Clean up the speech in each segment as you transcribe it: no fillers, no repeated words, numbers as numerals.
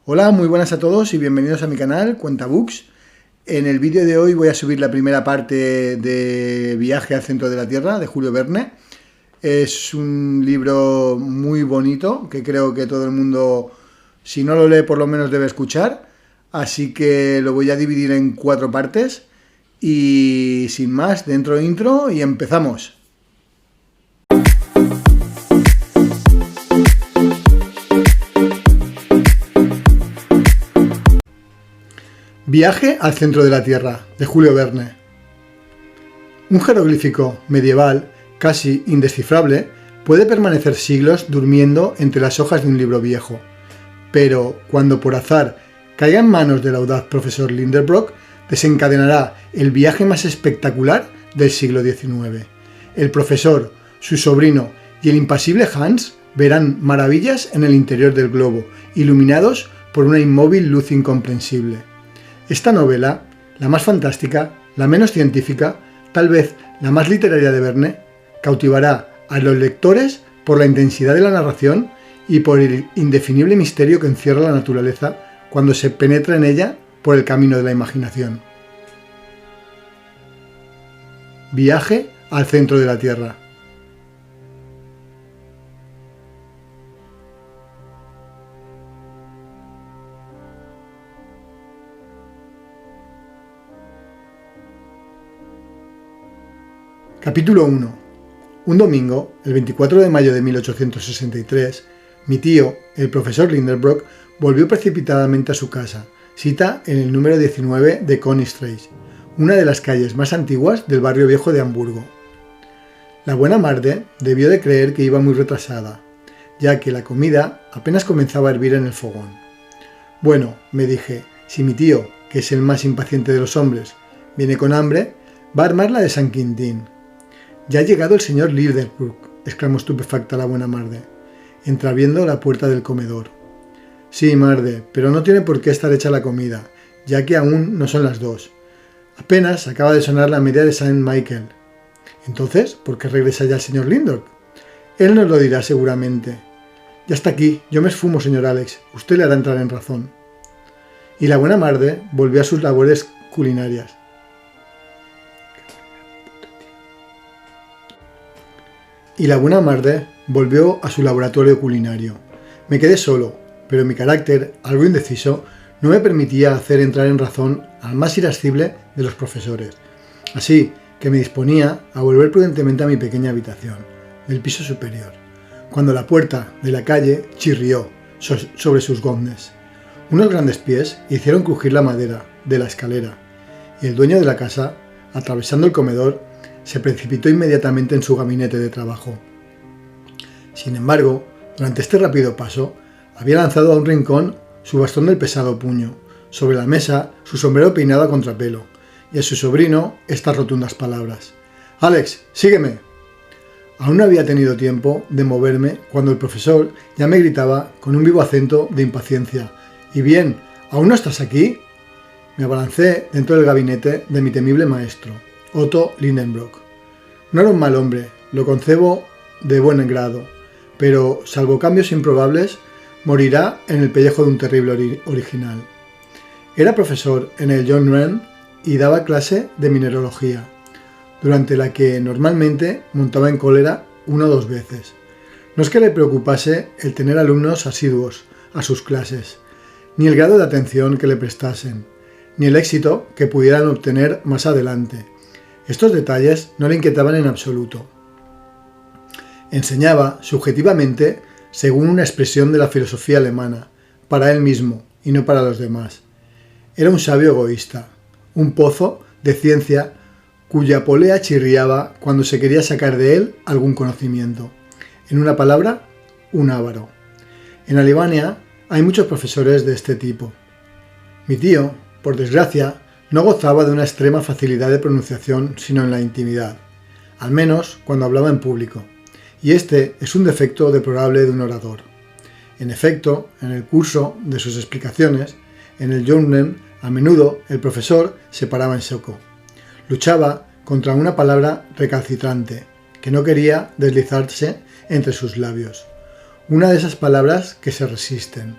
Hola, muy buenas a todos y bienvenidos a mi canal Cuentabooks. En el vídeo de hoy voy a subir la primera parte de Viaje al centro de la Tierra de Julio Verne. Es un libro muy bonito que creo que todo el mundo, si no lo lee, por lo menos debe escuchar. Así que lo voy a dividir en 4 partes y sin más, dentro intro y empezamos. Viaje al centro de la Tierra, de Julio Verne. Un jeroglífico medieval, casi indescifrable, puede permanecer siglos durmiendo entre las hojas de un libro viejo. Pero cuando por azar caiga en manos del audaz profesor Lindenbrock, desencadenará el viaje más espectacular del siglo XIX. El profesor, su sobrino y el impasible Hans verán maravillas en el interior del globo, iluminados por una inmóvil luz incomprensible. Esta novela, la más fantástica, la menos científica, tal vez la más literaria de Verne, cautivará a los lectores por la intensidad de la narración y por el indefinible misterio que encierra la naturaleza cuando se penetra en ella por el camino de la imaginación. Viaje al centro de la Tierra. Capítulo 1. Un domingo, el 24 de mayo de 1863, mi tío, el profesor Lindenbrock, volvió precipitadamente a su casa, cita en el número 19 de Königstraße, una de las calles más antiguas del barrio viejo de Hamburgo. La buena Marde debió de creer que iba muy retrasada, ya que la comida apenas comenzaba a hervir en el fogón. Bueno, me dije, si mi tío, que es el más impaciente de los hombres, viene con hambre, va a armar la de San Quintín. «Ya ha llegado el señor Lindenbrock», exclamó estupefacta la buena Marde, entreabriendo la puerta del comedor. «Sí, Marde, pero no tiene por qué estar hecha la comida, ya que aún no son las 2. Apenas acaba de sonar la media de Saint Michael». «Entonces, ¿por qué regresa ya el señor Lindenbrock?» «Él nos lo dirá seguramente». «Ya está aquí, yo me esfumo, señor Alex, usted le hará entrar en razón». Y la buena Marde volvió a sus labores culinarias. laboratorio culinario. Me quedé solo, pero mi carácter, algo indeciso, no me permitía hacer entrar en razón al más irascible de los profesores. Así que me disponía a volver prudentemente a mi pequeña habitación, del piso superior, cuando la puerta de la calle chirrió sobre sus goznes. Unos grandes pies hicieron crujir la madera de la escalera, y el dueño de la casa, atravesando el comedor, se precipitó inmediatamente en su gabinete de trabajo. Sin embargo, durante este rápido paso, había lanzado a un rincón su bastón del pesado puño, sobre la mesa su sombrero peinado a contrapelo, y a su sobrino estas rotundas palabras: «Alex, sígueme». Aún no había tenido tiempo de moverme cuando el profesor ya me gritaba con un vivo acento de impaciencia: «¿Y bien, aún no estás aquí?». Me abalancé dentro del gabinete de mi temible maestro, Otto Lindenbrock. No era un mal hombre, lo concebo de buen grado, pero, salvo cambios improbables, morirá en el pellejo de un terrible original. Era profesor en el John Wren y daba clase de mineralogía, durante la que normalmente montaba en cólera 1 o 2 veces. No es que le preocupase el tener alumnos asiduos a sus clases, ni el grado de atención que le prestasen, ni el éxito que pudieran obtener más adelante. Estos detalles no le inquietaban en absoluto. Enseñaba subjetivamente según una expresión de la filosofía alemana, para él mismo y no para los demás. Era un sabio egoísta, un pozo de ciencia cuya polea chirriaba cuando se quería sacar de él algún conocimiento. En una palabra, un avaro. En Alemania hay muchos profesores de este tipo. Mi tío, por desgracia, no gozaba de una extrema facilidad de pronunciación sino en la intimidad, al menos cuando hablaba en público, y este es un defecto deplorable de un orador. En efecto, en el curso de sus explicaciones, en el John Wren, a menudo el profesor se paraba en seco. Luchaba contra una palabra recalcitrante, que no quería deslizarse entre sus labios. Una de esas palabras que se resisten.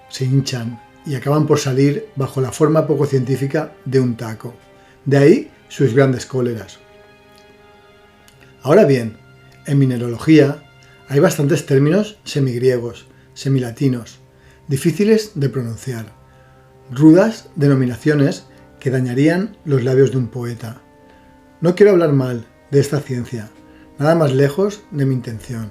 se hinchan y acaban por salir bajo la forma poco científica de un taco. De ahí sus grandes cóleras. Ahora bien, en mineralogía hay bastantes términos semigriegos, semilatinos, difíciles de pronunciar, rudas denominaciones que dañarían los labios de un poeta. No quiero hablar mal de esta ciencia, nada más lejos de mi intención.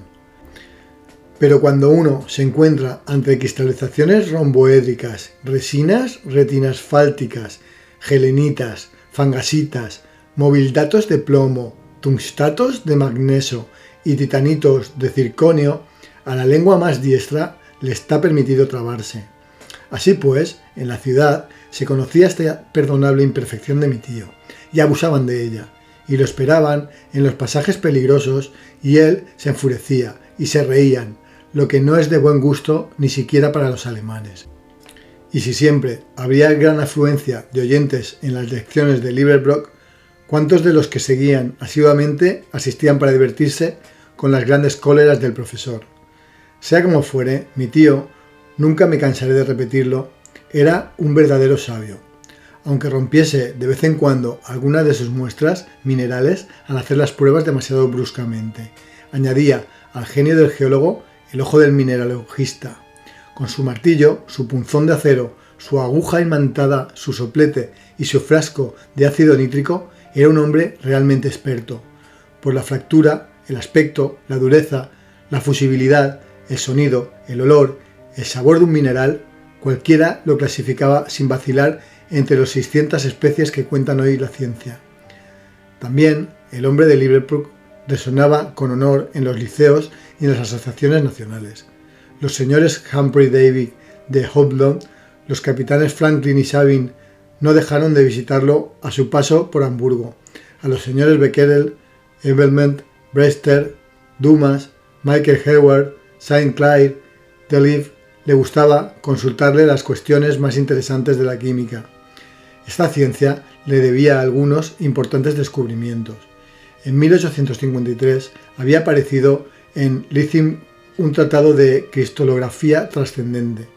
Pero cuando uno se encuentra ante cristalizaciones romboédricas, resinas retinasfálticas, gelenitas, fangasitas, mobildatos de plomo, tungstatos de magnesio y titanitos de circonio, a la lengua más diestra le está permitido trabarse. Así pues, en la ciudad se conocía esta perdonable imperfección de mi tío, y abusaban de ella, y lo esperaban en los pasajes peligrosos, y él se enfurecía, y se reían, lo que no es de buen gusto ni siquiera para los alemanes. Y si siempre habría gran afluencia de oyentes en las lecciones de Liebenbrock, ¿cuántos de los que seguían asiduamente asistían para divertirse con las grandes cóleras del profesor? Sea como fuere, mi tío, nunca me cansaré de repetirlo, era un verdadero sabio, aunque rompiese de vez en cuando algunas de sus muestras minerales al hacer las pruebas demasiado bruscamente. Añadía al genio del geólogo el ojo del mineralogista. Con su martillo, su punzón de acero, su aguja imantada, su soplete y su frasco de ácido nítrico, era un hombre realmente experto. Por la fractura, el aspecto, la dureza, la fusibilidad, el sonido, el olor, el sabor de un mineral, cualquiera lo clasificaba sin vacilar entre las 600 especies que cuentan hoy la ciencia. También el hombre de Liebenbrock resonaba con honor en los liceos y en las asociaciones nacionales. Los señores Humphrey Davy de Hopland, los capitanes Franklin y Sabin no dejaron de visitarlo a su paso por Hamburgo. A los señores Becquerel, Evelment, Brewster, Dumas, Michael Hayward, Saint Clair, Deleuze le gustaba consultarle las cuestiones más interesantes de la química. Esta ciencia le debía a algunos importantes descubrimientos. En 1853 había aparecido en Lithim un tratado de cristalografía trascendente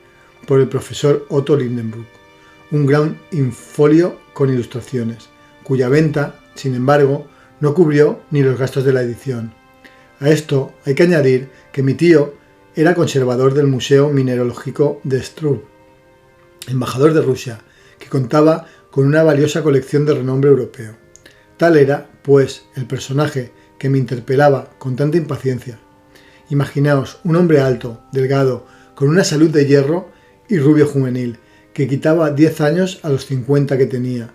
por el profesor Otto Lindenbrock, un gran infolio con ilustraciones, cuya venta, sin embargo, no cubrió ni los gastos de la edición. A esto hay que añadir que mi tío era conservador del Museo Mineralógico de Struve, embajador de Rusia, que contaba con una valiosa colección de renombre europeo. Tal era, pues, el personaje que me interpelaba con tanta impaciencia. Imaginaos un hombre alto, delgado, con una salud de hierro y rubio juvenil, que quitaba 10 años a los 50 que tenía.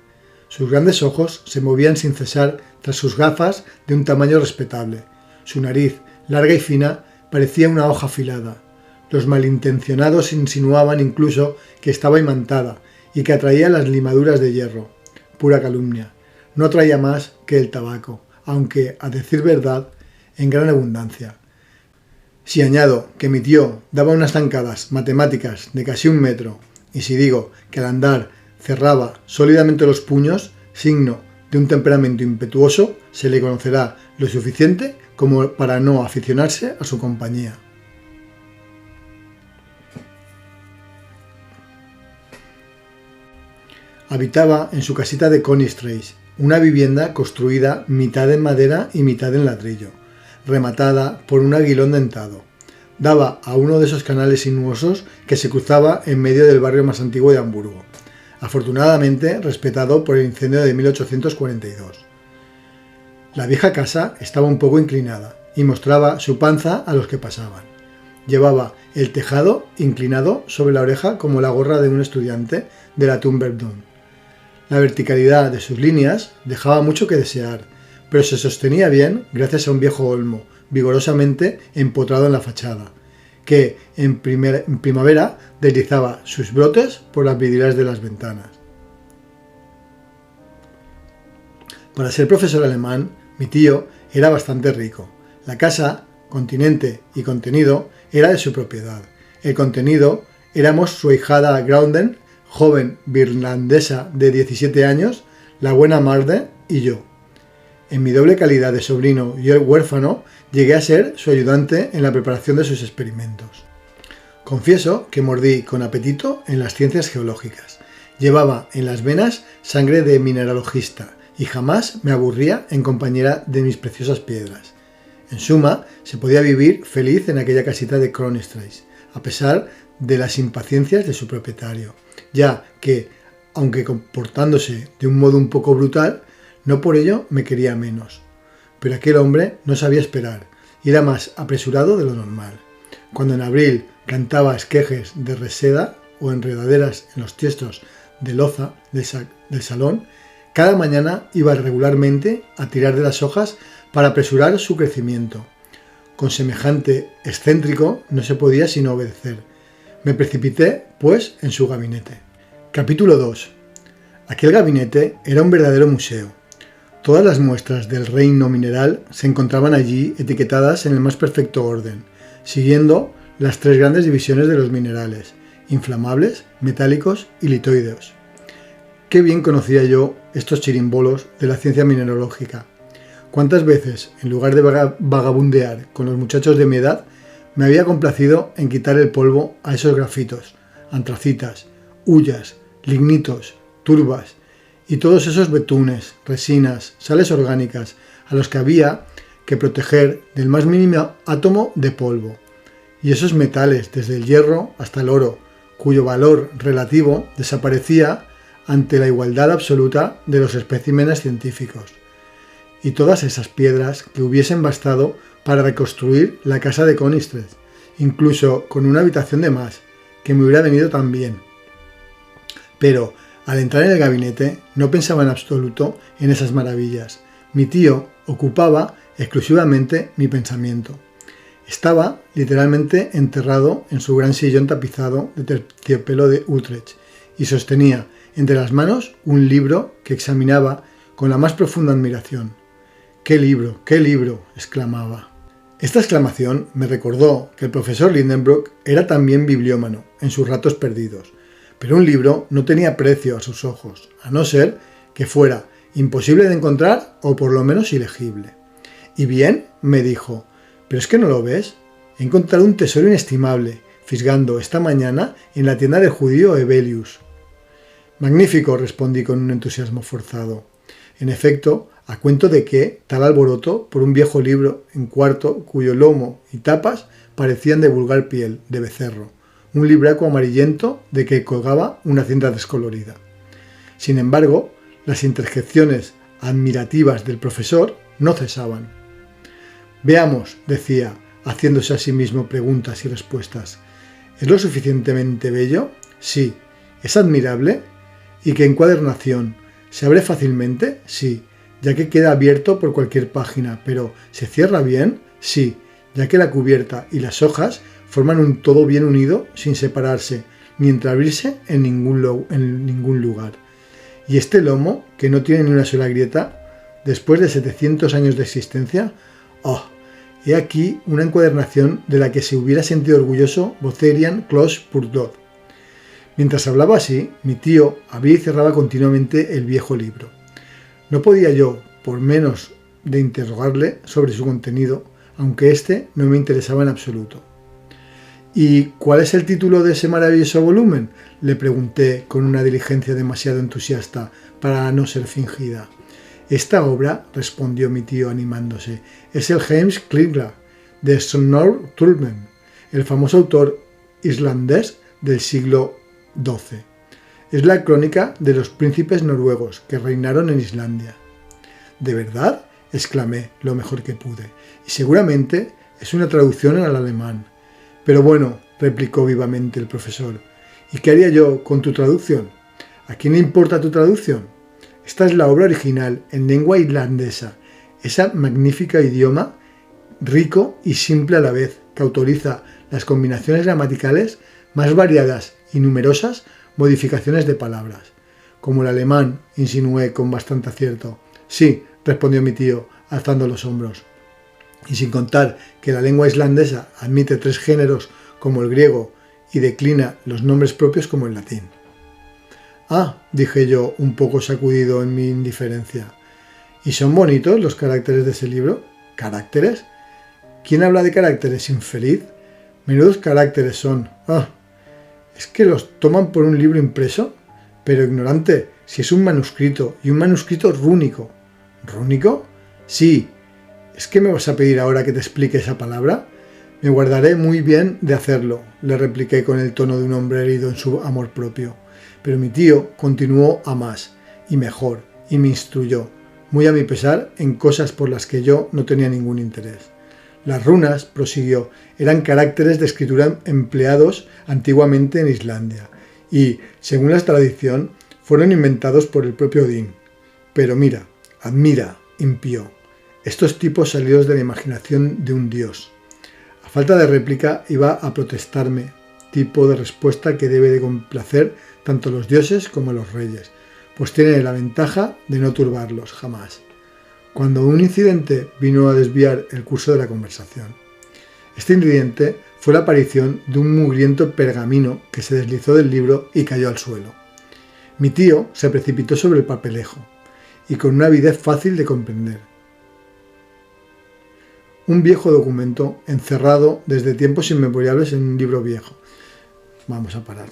Sus grandes ojos se movían sin cesar tras sus gafas de un tamaño respetable. Su nariz, larga y fina, parecía una hoja afilada. Los malintencionados insinuaban incluso que estaba imantada y que atraía las limaduras de hierro. Pura calumnia. No atraía más que el tabaco, aunque, a decir verdad, en gran abundancia. Si añado que mi tío daba unas zancadas matemáticas de casi 1 metro, y si digo que al andar cerraba sólidamente los puños, signo de un temperamento impetuoso, se le conocerá lo suficiente como para no aficionarse a su compañía. Habitaba en su casita de Königsstraße, una vivienda construida mitad en madera y mitad en ladrillo, rematada por un aguilón dentado. Daba a uno de esos canales sinuosos que se cruzaba en medio del barrio más antiguo de Hamburgo, afortunadamente respetado por el incendio de 1842. La vieja casa estaba un poco inclinada y mostraba su panza a los que pasaban. Llevaba el tejado inclinado sobre la oreja como la gorra de un estudiante de la Tunberdun. La verticalidad de sus líneas dejaba mucho que desear, pero se sostenía bien gracias a un viejo olmo, vigorosamente empotrado en la fachada, que en primavera deslizaba sus brotes por las vidrieras de las ventanas. Para ser profesor alemán, mi tío era bastante rico. La casa, continente y contenido era de su propiedad. El contenido éramos su ahijada Graunden, joven birlandesa de 17 años, la buena Marde y yo. En mi doble calidad de sobrino y el huérfano, llegué a ser su ayudante en la preparación de sus experimentos. Confieso que mordí con apetito en las ciencias geológicas. Llevaba en las venas sangre de mineralogista y jamás me aburría en compañía de mis preciosas piedras. En suma, se podía vivir feliz en aquella casita de Kronstrasse, a pesar de las impaciencias de su propietario, ya que, aunque comportándose de un modo un poco brutal, no por ello me quería menos. Pero aquel hombre no sabía esperar y era más apresurado de lo normal. Cuando en abril cantaba esquejes de reseda o enredaderas en los tiestos de loza del salón, cada mañana iba regularmente a tirar de las hojas para apresurar su crecimiento. Con semejante excéntrico no se podía sino obedecer. Me precipité, pues, en su gabinete. Capítulo 2. Aquel gabinete era un verdadero museo. Todas las muestras del reino mineral se encontraban allí etiquetadas en el más perfecto orden, siguiendo las tres grandes divisiones de los minerales: inflamables, metálicos y litoideos. Qué bien conocía yo estos chirimbolos de la ciencia mineralógica. Cuántas veces, en lugar de vagabundear con los muchachos de mi edad, me había complacido en quitar el polvo a esos grafitos, antracitas, hullas, lignitos, turbas y todos esos betunes, resinas, sales orgánicas a los que había que proteger del más mínimo átomo de polvo. Y esos metales, desde el hierro hasta el oro, cuyo valor relativo desaparecía ante la igualdad absoluta de los especímenes científicos. Y todas esas piedras que hubiesen bastado para reconstruir la casa de Kronstrasse, incluso con una habitación de más, que me hubiera venido tan bien. Pero, al entrar en el gabinete, no pensaba en absoluto en esas maravillas. Mi tío ocupaba exclusivamente mi pensamiento. Estaba literalmente enterrado en su gran sillón tapizado de terciopelo de Utrecht y sostenía entre las manos un libro que examinaba con la más profunda admiración. ¡Qué libro! ¡Qué libro!, exclamaba. Esta exclamación me recordó que el profesor Lindenbrock era también bibliómano en sus ratos perdidos, pero un libro no tenía precio a sus ojos, a no ser que fuera imposible de encontrar o por lo menos ilegible. ¿Y bien?, me dijo. ¿Pero es que no lo ves? He encontrado un tesoro inestimable, fisgando esta mañana en la tienda del judío Hevelius. Magnífico, respondí con un entusiasmo forzado. En efecto, a cuento de que tal alboroto por un viejo libro en cuarto cuyo lomo y tapas parecían de vulgar piel de becerro, un libraco amarillento de que colgaba una cinta descolorida. Sin embargo, las interjecciones admirativas del profesor no cesaban. Veamos, decía, haciéndose a sí mismo preguntas y respuestas. ¿Es lo suficientemente bello? Sí. ¿Es admirable? ¿Y qué encuadernación? ¿Se abre fácilmente? Sí, ya que queda abierto por cualquier página, pero ¿se cierra bien? Sí, ya que la cubierta y las hojas forman un todo bien unido sin separarse ni entreabrirse en ningún lugar. ¿Y este lomo, que no tiene ni una sola grieta, después de 700 años de existencia? ¡Oh! He aquí una encuadernación de la que se hubiera sentido orgulloso Botherian Cloche-Purdot. Mientras hablaba así, mi tío abría y cerraba continuamente el viejo libro. No podía yo, por menos de interrogarle sobre su contenido, aunque éste no me interesaba en absoluto. ¿Y cuál es el título de ese maravilloso volumen?, le pregunté con una diligencia demasiado entusiasta para no ser fingida. Esta obra, respondió mi tío animándose, es el Heims Kringla de Snorre Sturluson, el famoso autor islandés del siglo XII. Es la crónica de los príncipes noruegos que reinaron en Islandia. ¿De verdad?, exclamé lo mejor que pude. Y seguramente es una traducción al alemán. Pero bueno, replicó vivamente el profesor, ¿y qué haría yo con tu traducción? ¿A quién le importa tu traducción? Esta es la obra original en lengua islandesa, ese magnífico idioma, rico y simple a la vez, que autoriza las combinaciones gramaticales más variadas y numerosas modificaciones de palabras. Como el alemán, insinué con bastante acierto. Sí, respondió mi tío, alzando los hombros. Y sin contar que la lengua islandesa admite 3 géneros como el griego y declina los nombres propios como el latín. Ah, dije yo, un poco sacudido en mi indiferencia. ¿Y son bonitos los caracteres de ese libro? ¿Caracteres? ¿Quién habla de caracteres, infeliz? Menudos caracteres son. Ah, ¿es que los toman por un libro impreso? Pero ignorante, si es un manuscrito, y un manuscrito rúnico. ¿Rúnico? Sí. ¿Es que me vas a pedir ahora que te explique esa palabra? Me guardaré muy bien de hacerlo, le repliqué con el tono de un hombre herido en su amor propio. Pero mi tío continuó a más, y mejor, y me instruyó, muy a mi pesar, en cosas por las que yo no tenía ningún interés. Las runas, prosiguió, eran caracteres de escritura empleados antiguamente en Islandia, y, según la tradición, fueron inventados por el propio Odín. Pero mira, admira, impío, estos tipos salidos de la imaginación de un dios. A falta de réplica iba a protestarme, tipo de respuesta que debe de complacer tanto a los dioses como a los reyes, pues tiene la ventaja de no turbarlos jamás, cuando un incidente vino a desviar el curso de la conversación. Este incidente fue la aparición de un mugriento pergamino que se deslizó del libro y cayó al suelo. Mi tío se precipitó sobre el papelejo, y con una avidez fácil de comprender. Un viejo documento encerrado desde tiempos inmemoriales en un libro viejo. Vamos a parar.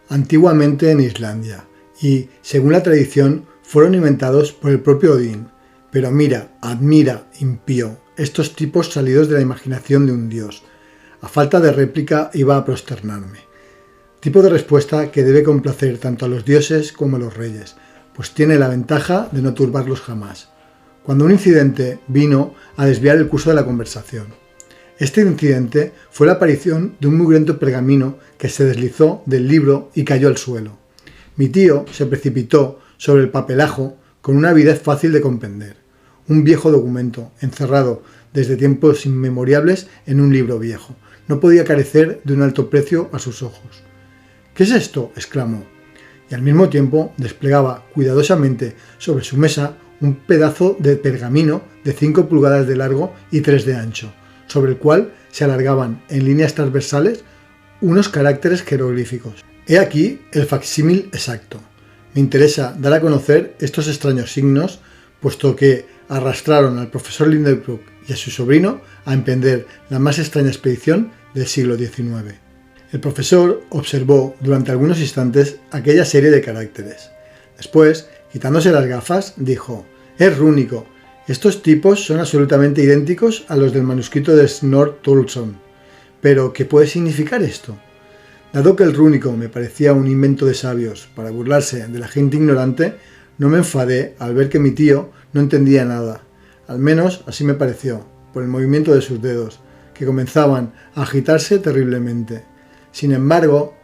Antiguamente en Islandia, y, según la tradición, fueron inventados por el propio Odín. Pero mira, admira, impío, estos tipos salidos de la imaginación de un dios. A falta de réplica iba a prosternarme. Tipo de respuesta que debe complacer tanto a los dioses como a los reyes, pues tiene la ventaja de no turbarlos jamás. Cuando un incidente vino a desviar el curso de la conversación. Este incidente fue la aparición de un mugriento pergamino que se deslizó del libro y cayó al suelo. Mi tío se precipitó sobre el papelajo con una avidez fácil de comprender. Un viejo documento, encerrado desde tiempos inmemoriales en un libro viejo. No podía carecer de un alto precio a sus ojos. ¿Qué es esto?, exclamó, y al mismo tiempo desplegaba cuidadosamente sobre su mesa un pedazo de pergamino de 5 pulgadas de largo y 3 de ancho, sobre el cual se alargaban en líneas transversales unos caracteres jeroglíficos. He aquí el facsímil exacto. Me interesa dar a conocer estos extraños signos, puesto que arrastraron al profesor Lindenbrook y a su sobrino a emprender la más extraña expedición del siglo XIX. El profesor observó durante algunos instantes aquella serie de caracteres. Después, quitándose las gafas, dijo: «Es rúnico. Estos tipos son absolutamente idénticos a los del manuscrito de Snorre Sturluson. Pero, ¿qué puede significar esto?» Dado que el rúnico me parecía un invento de sabios para burlarse de la gente ignorante, no me enfadé al ver que mi tío no entendía nada. Al menos así me pareció, por el movimiento de sus dedos, que comenzaban a agitarse terriblemente. Sin embargo,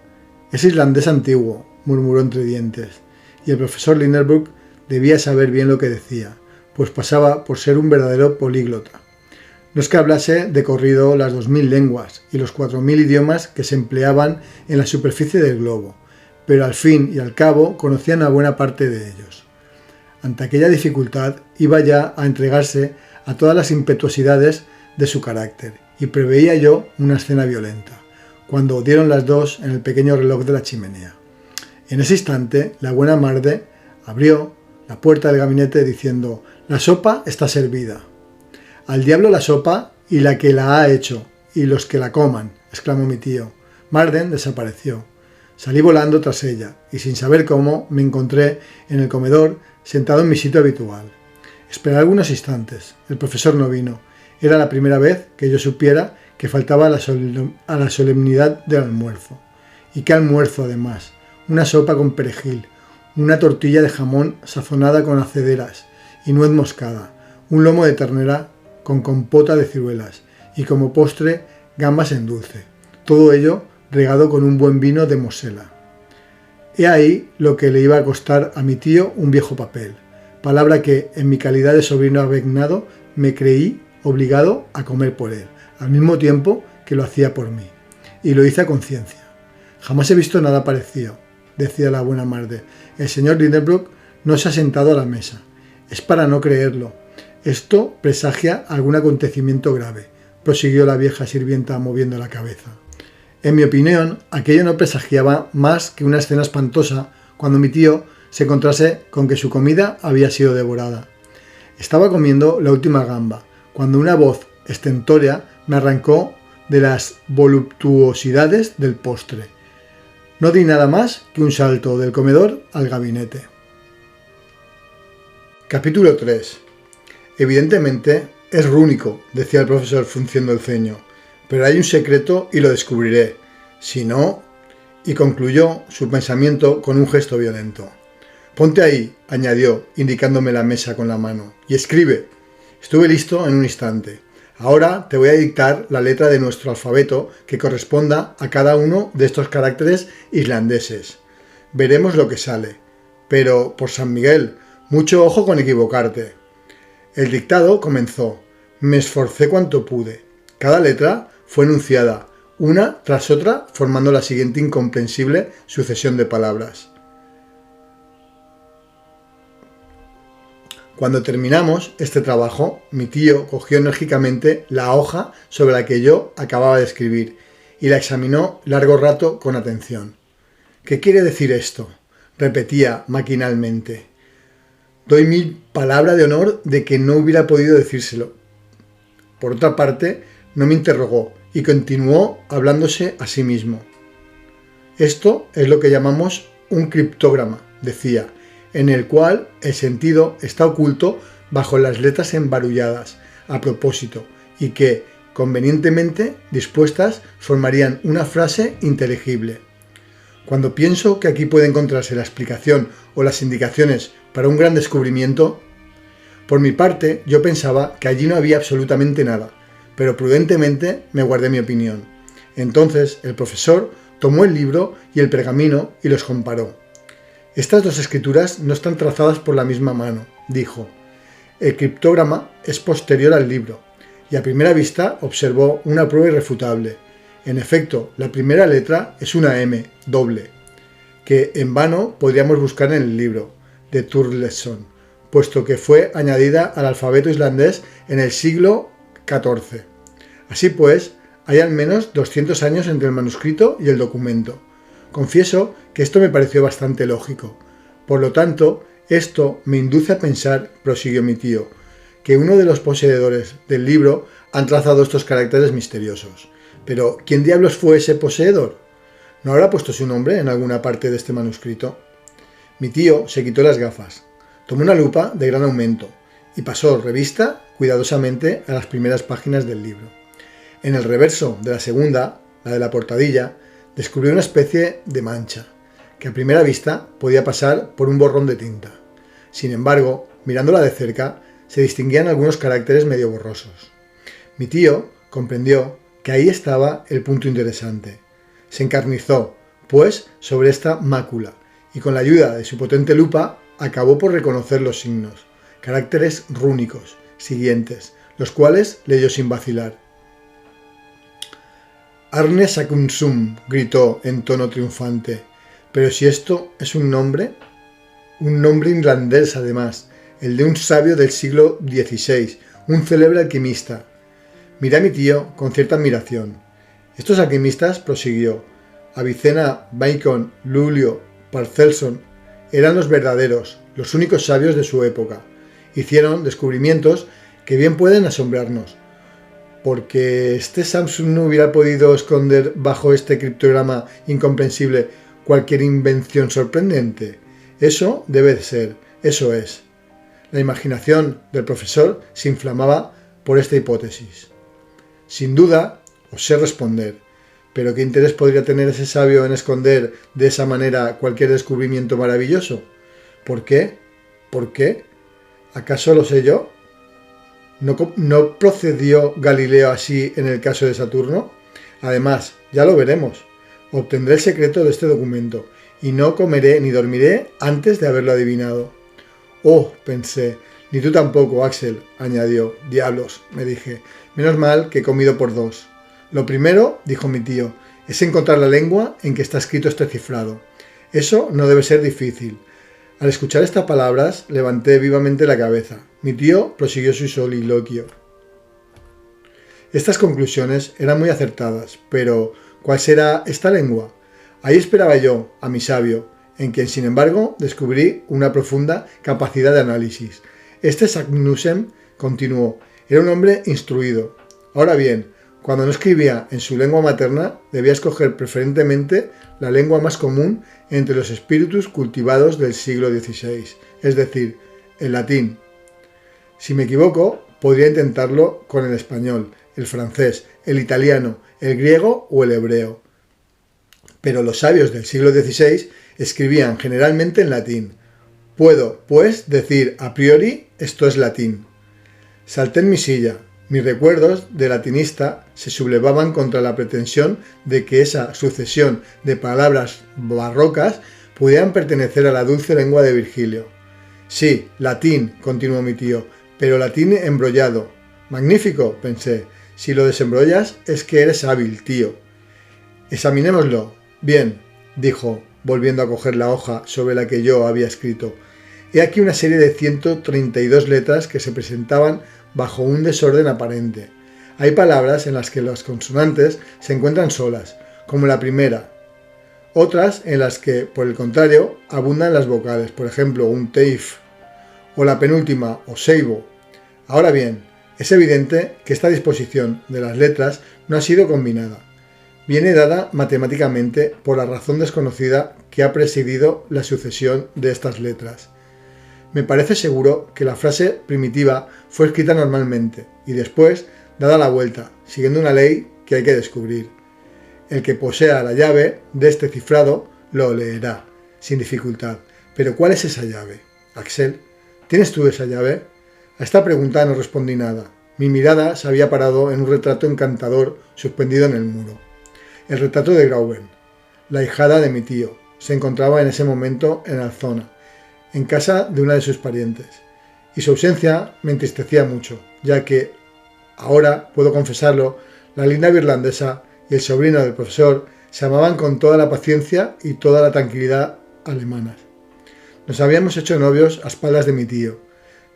es islandés antiguo, murmuró entre dientes, y el profesor Lindenbrook debía saber bien lo que decía, pues pasaba por ser un verdadero políglota. No es que hablase de corrido las 2000 lenguas y los 4000 idiomas que se empleaban en la superficie del globo, pero al fin y al cabo conocía una buena parte de ellos. Ante aquella dificultad iba ya a entregarse a todas las impetuosidades de su carácter, y preveía yo una escena violenta, cuando dieron las 2 en el pequeño reloj de la chimenea. En ese instante, la buena Marde abrió la puerta del gabinete diciendo: «La sopa está servida». «Al diablo la sopa y la que la ha hecho, y los que la coman», exclamó mi tío. Marden desapareció. Salí volando tras ella, y sin saber cómo, me encontré en el comedor, sentado en mi sitio habitual. Esperé algunos instantes. El profesor no vino. Era la primera vez que yo supiera que faltaba a la solemnidad del almuerzo. Y qué almuerzo, además. Una sopa con perejil, una tortilla de jamón sazonada con acederas y nuez moscada, un lomo de ternera con compota de ciruelas y como postre gambas en dulce. Todo ello regado con un buen vino de Mosela. He ahí lo que le iba a costar a mi tío un viejo papel, palabra que, en mi calidad de sobrino avegnado, me creí obligado a comer por él, al mismo tiempo que lo hacía por mí. Y lo hice a conciencia. «Jamás he visto nada parecido», decía la buena Marde. «El señor Lindenbrook no se ha sentado a la mesa. Es para no creerlo. Esto presagia algún acontecimiento grave», prosiguió la vieja sirvienta moviendo la cabeza. En mi opinión, aquello no presagiaba más que una escena espantosa cuando mi tío se encontrase con que su comida había sido devorada. Estaba comiendo la última gamba, cuando una voz estentórea me arrancó de las voluptuosidades del postre. No di nada más que un salto del comedor al gabinete. Capítulo 3. Evidentemente es rúnico, decía el profesor frunciendo el ceño, pero hay un secreto y lo descubriré. Si no... Y concluyó su pensamiento con un gesto violento. Ponte ahí, añadió, indicándome la mesa con la mano, y escribe. Estuve listo en un instante. Ahora te voy a dictar la letra de nuestro alfabeto que corresponda a cada uno de estos caracteres islandeses. Veremos lo que sale. Pero, por San Miguel, mucho ojo con equivocarte. El dictado comenzó. Me esforcé cuanto pude. Cada letra fue enunciada, una tras otra, formando la siguiente incomprensible sucesión de palabras. Cuando terminamos este trabajo, mi tío cogió enérgicamente la hoja sobre la que yo acababa de escribir y la examinó largo rato con atención. ¿Qué quiere decir esto?, repetía maquinalmente. Doy mi palabra de honor de que no hubiera podido decírselo. Por otra parte, no me interrogó y continuó hablándose a sí mismo. Esto es lo que llamamos un criptógrama, decía, en el cual el sentido está oculto bajo las letras embarulladas a propósito y que, convenientemente dispuestas, formarían una frase inteligible. Cuando pienso que aquí puede encontrarse la explicación o las indicaciones para un gran descubrimiento, por mi parte yo pensaba que allí no había absolutamente nada, pero prudentemente me guardé mi opinión. Entonces el profesor tomó el libro y el pergamino y los comparó. Estas dos escrituras no están trazadas por la misma mano, dijo. El criptógrama es posterior al libro, y a primera vista observó una prueba irrefutable. En efecto, la primera letra es una M, doble, que en vano podríamos buscar en el libro de Turleson, puesto que fue añadida al alfabeto islandés en el siglo XIV. Así pues, hay al menos 200 años entre el manuscrito y el documento. Confieso que esto me pareció bastante lógico. Por lo tanto, esto me induce a pensar, prosiguió mi tío, que uno de los poseedores del libro han trazado estos caracteres misteriosos. Pero, ¿quién diablos fue ese poseedor? ¿No habrá puesto su nombre en alguna parte de este manuscrito? Mi tío se quitó las gafas, tomó una lupa de gran aumento y pasó revista cuidadosamente a las primeras páginas del libro. En el reverso de la segunda, la de la portadilla, descubrió una especie de mancha, que a primera vista podía pasar por un borrón de tinta. Sin embargo, mirándola de cerca, se distinguían algunos caracteres medio borrosos. Mi tío comprendió que ahí estaba el punto interesante. Se encarnizó, pues, sobre esta mácula, y con la ayuda de su potente lupa acabó por reconocer los signos, caracteres rúnicos, siguientes, los cuales leyó sin vacilar. Arne Sakunsum, gritó en tono triunfante. Pero si esto es un nombre irlandés además, el de un sabio del siglo XVI, un célebre alquimista. Miré a mi tío con cierta admiración. Estos alquimistas, prosiguió, Avicena, Bacon, Lulio, Paracelso, eran los verdaderos, los únicos sabios de su época. Hicieron descubrimientos que bien pueden asombrarnos, porque este Samsung no hubiera podido esconder bajo este criptograma incomprensible cualquier invención sorprendente. Eso debe de ser, eso es. La imaginación del profesor se inflamaba por esta hipótesis. Sin duda, os sé responder, pero ¿qué interés podría tener ese sabio en esconder de esa manera cualquier descubrimiento maravilloso? ¿Por qué? ¿Por qué? ¿Acaso lo sé yo? ¿No procedió Galileo así en el caso de Saturno? Además, ya lo veremos. Obtendré el secreto de este documento, y no comeré ni dormiré antes de haberlo adivinado. Oh, pensé, ni tú tampoco, Axel, añadió. Diablos, me dije, menos mal que he comido por dos. Lo primero, dijo mi tío, es encontrar la lengua en que está escrito este cifrado. Eso no debe ser difícil. Al escuchar estas palabras, levanté vivamente la cabeza. Mi tío prosiguió su soliloquio. Estas conclusiones eran muy acertadas, pero ¿cuál será esta lengua? Ahí esperaba yo, a mi sabio, en quien, sin embargo, descubrí una profunda capacidad de análisis. Este Saknussemm, continuó, era un hombre instruido. Ahora bien, Cuando no escribía en su lengua materna, debía escoger preferentemente la lengua más común entre los espíritus cultivados del siglo XVI, es decir, el latín. Si me equivoco, podría intentarlo con el español, el francés, el italiano, el griego o el hebreo. Pero los sabios del siglo XVI escribían generalmente en latín. Puedo, pues, decir a priori esto es latín. Salté en mi silla. Mis recuerdos de latinista se sublevaban contra la pretensión de que esa sucesión de palabras barrocas pudieran pertenecer a la dulce lengua de Virgilio. Sí, latín, continuó mi tío, pero latín embrollado. Magnífico, pensé. Si lo desembrollas es que eres hábil, tío. Examinémoslo. Bien, dijo, volviendo a coger la hoja sobre la que yo había escrito. He aquí una serie de 132 letras que se presentaban bajo un desorden aparente. Hay palabras en las que las consonantes se encuentran solas, como la primera. Otras en las que, por el contrario, abundan las vocales, por ejemplo, un teif, o la penúltima, o seibo. Ahora bien, es evidente que esta disposición de las letras no ha sido combinada. Viene dada matemáticamente por la razón desconocida que ha presidido la sucesión de estas letras. Me parece seguro que la frase primitiva fue escrita normalmente y después dada la vuelta, siguiendo una ley que hay que descubrir. El que posea la llave de este cifrado lo leerá, sin dificultad. Pero ¿cuál es esa llave? Axel, ¿tienes tú esa llave? A esta pregunta no respondí nada. Mi mirada se había parado en un retrato encantador suspendido en el muro. El retrato de Grauben, la hijada de mi tío, se encontraba en ese momento en Alzona, en casa de una de sus parientes, y su ausencia me entristecía mucho, ya que, ahora puedo confesarlo, la linda irlandesa y el sobrino del profesor se amaban con toda la paciencia y toda la tranquilidad alemanas. Nos habíamos hecho novios a espaldas de mi tío,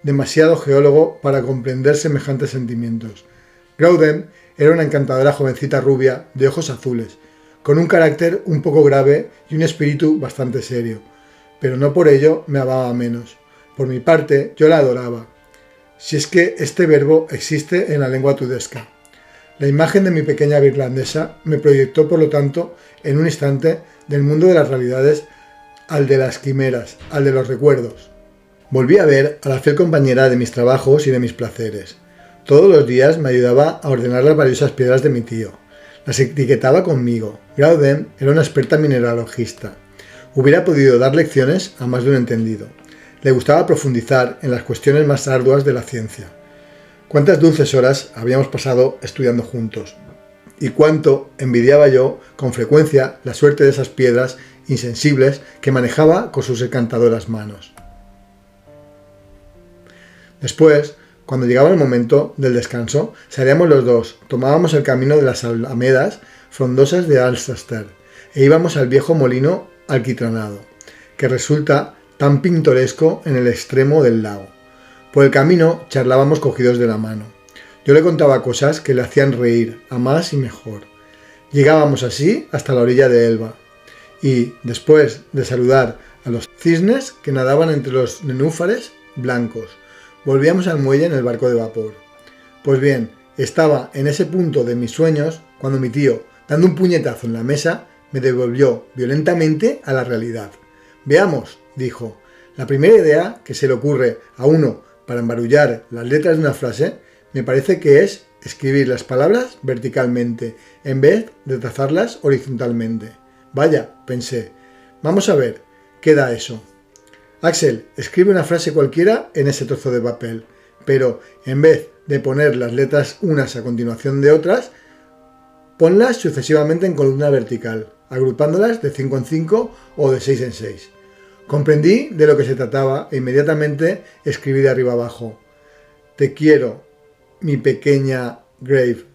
demasiado geólogo para comprender semejantes sentimientos. Grauden era una encantadora jovencita rubia de ojos azules, con un carácter un poco grave y un espíritu bastante serio, pero no por ello me amaba menos. Por mi parte, yo la adoraba, si es que este verbo existe en la lengua tudesca. La imagen de mi pequeña irlandesa me proyectó, por lo tanto, en un instante del mundo de las realidades al de las quimeras, al de los recuerdos. Volví a ver a la fiel compañera de mis trabajos y de mis placeres. Todos los días me ayudaba a ordenar las valiosas piedras de mi tío. Las etiquetaba conmigo. Grauden era una experta mineralogista. Hubiera podido dar lecciones a más de un entendido. Le gustaba profundizar en las cuestiones más arduas de la ciencia. Cuántas dulces horas habíamos pasado estudiando juntos. Y cuánto envidiaba yo, con frecuencia, la suerte de esas piedras insensibles que manejaba con sus encantadoras manos. Después, cuando llegaba el momento del descanso, salíamos los dos, tomábamos el camino de las alamedas frondosas de Alcester e íbamos al viejo molino alquitranado, que resulta tan pintoresco en el extremo del lago. Por el camino charlábamos cogidos de la mano. Yo le contaba cosas que le hacían reír, a más y mejor. Llegábamos así hasta la orilla de Elba, y, después de saludar a los cisnes que nadaban entre los nenúfares blancos, volvíamos al muelle en el barco de vapor. Pues bien, estaba en ese punto de mis sueños cuando mi tío, dando un puñetazo en la mesa, me devolvió violentamente a la realidad. Veamos, dijo, la primera idea que se le ocurre a uno para embarullar las letras de una frase me parece que es escribir las palabras verticalmente en vez de trazarlas horizontalmente. Vaya, pensé, vamos a ver, ¿qué da eso? Axel, escribe una frase cualquiera en ese trozo de papel, pero en vez de poner las letras unas a continuación de otras, ponlas sucesivamente en columna vertical, agrupándolas de 5 en 5 o de 6 en 6. Comprendí de lo que se trataba e inmediatamente escribí de arriba abajo. Te quiero, mi pequeña Grave.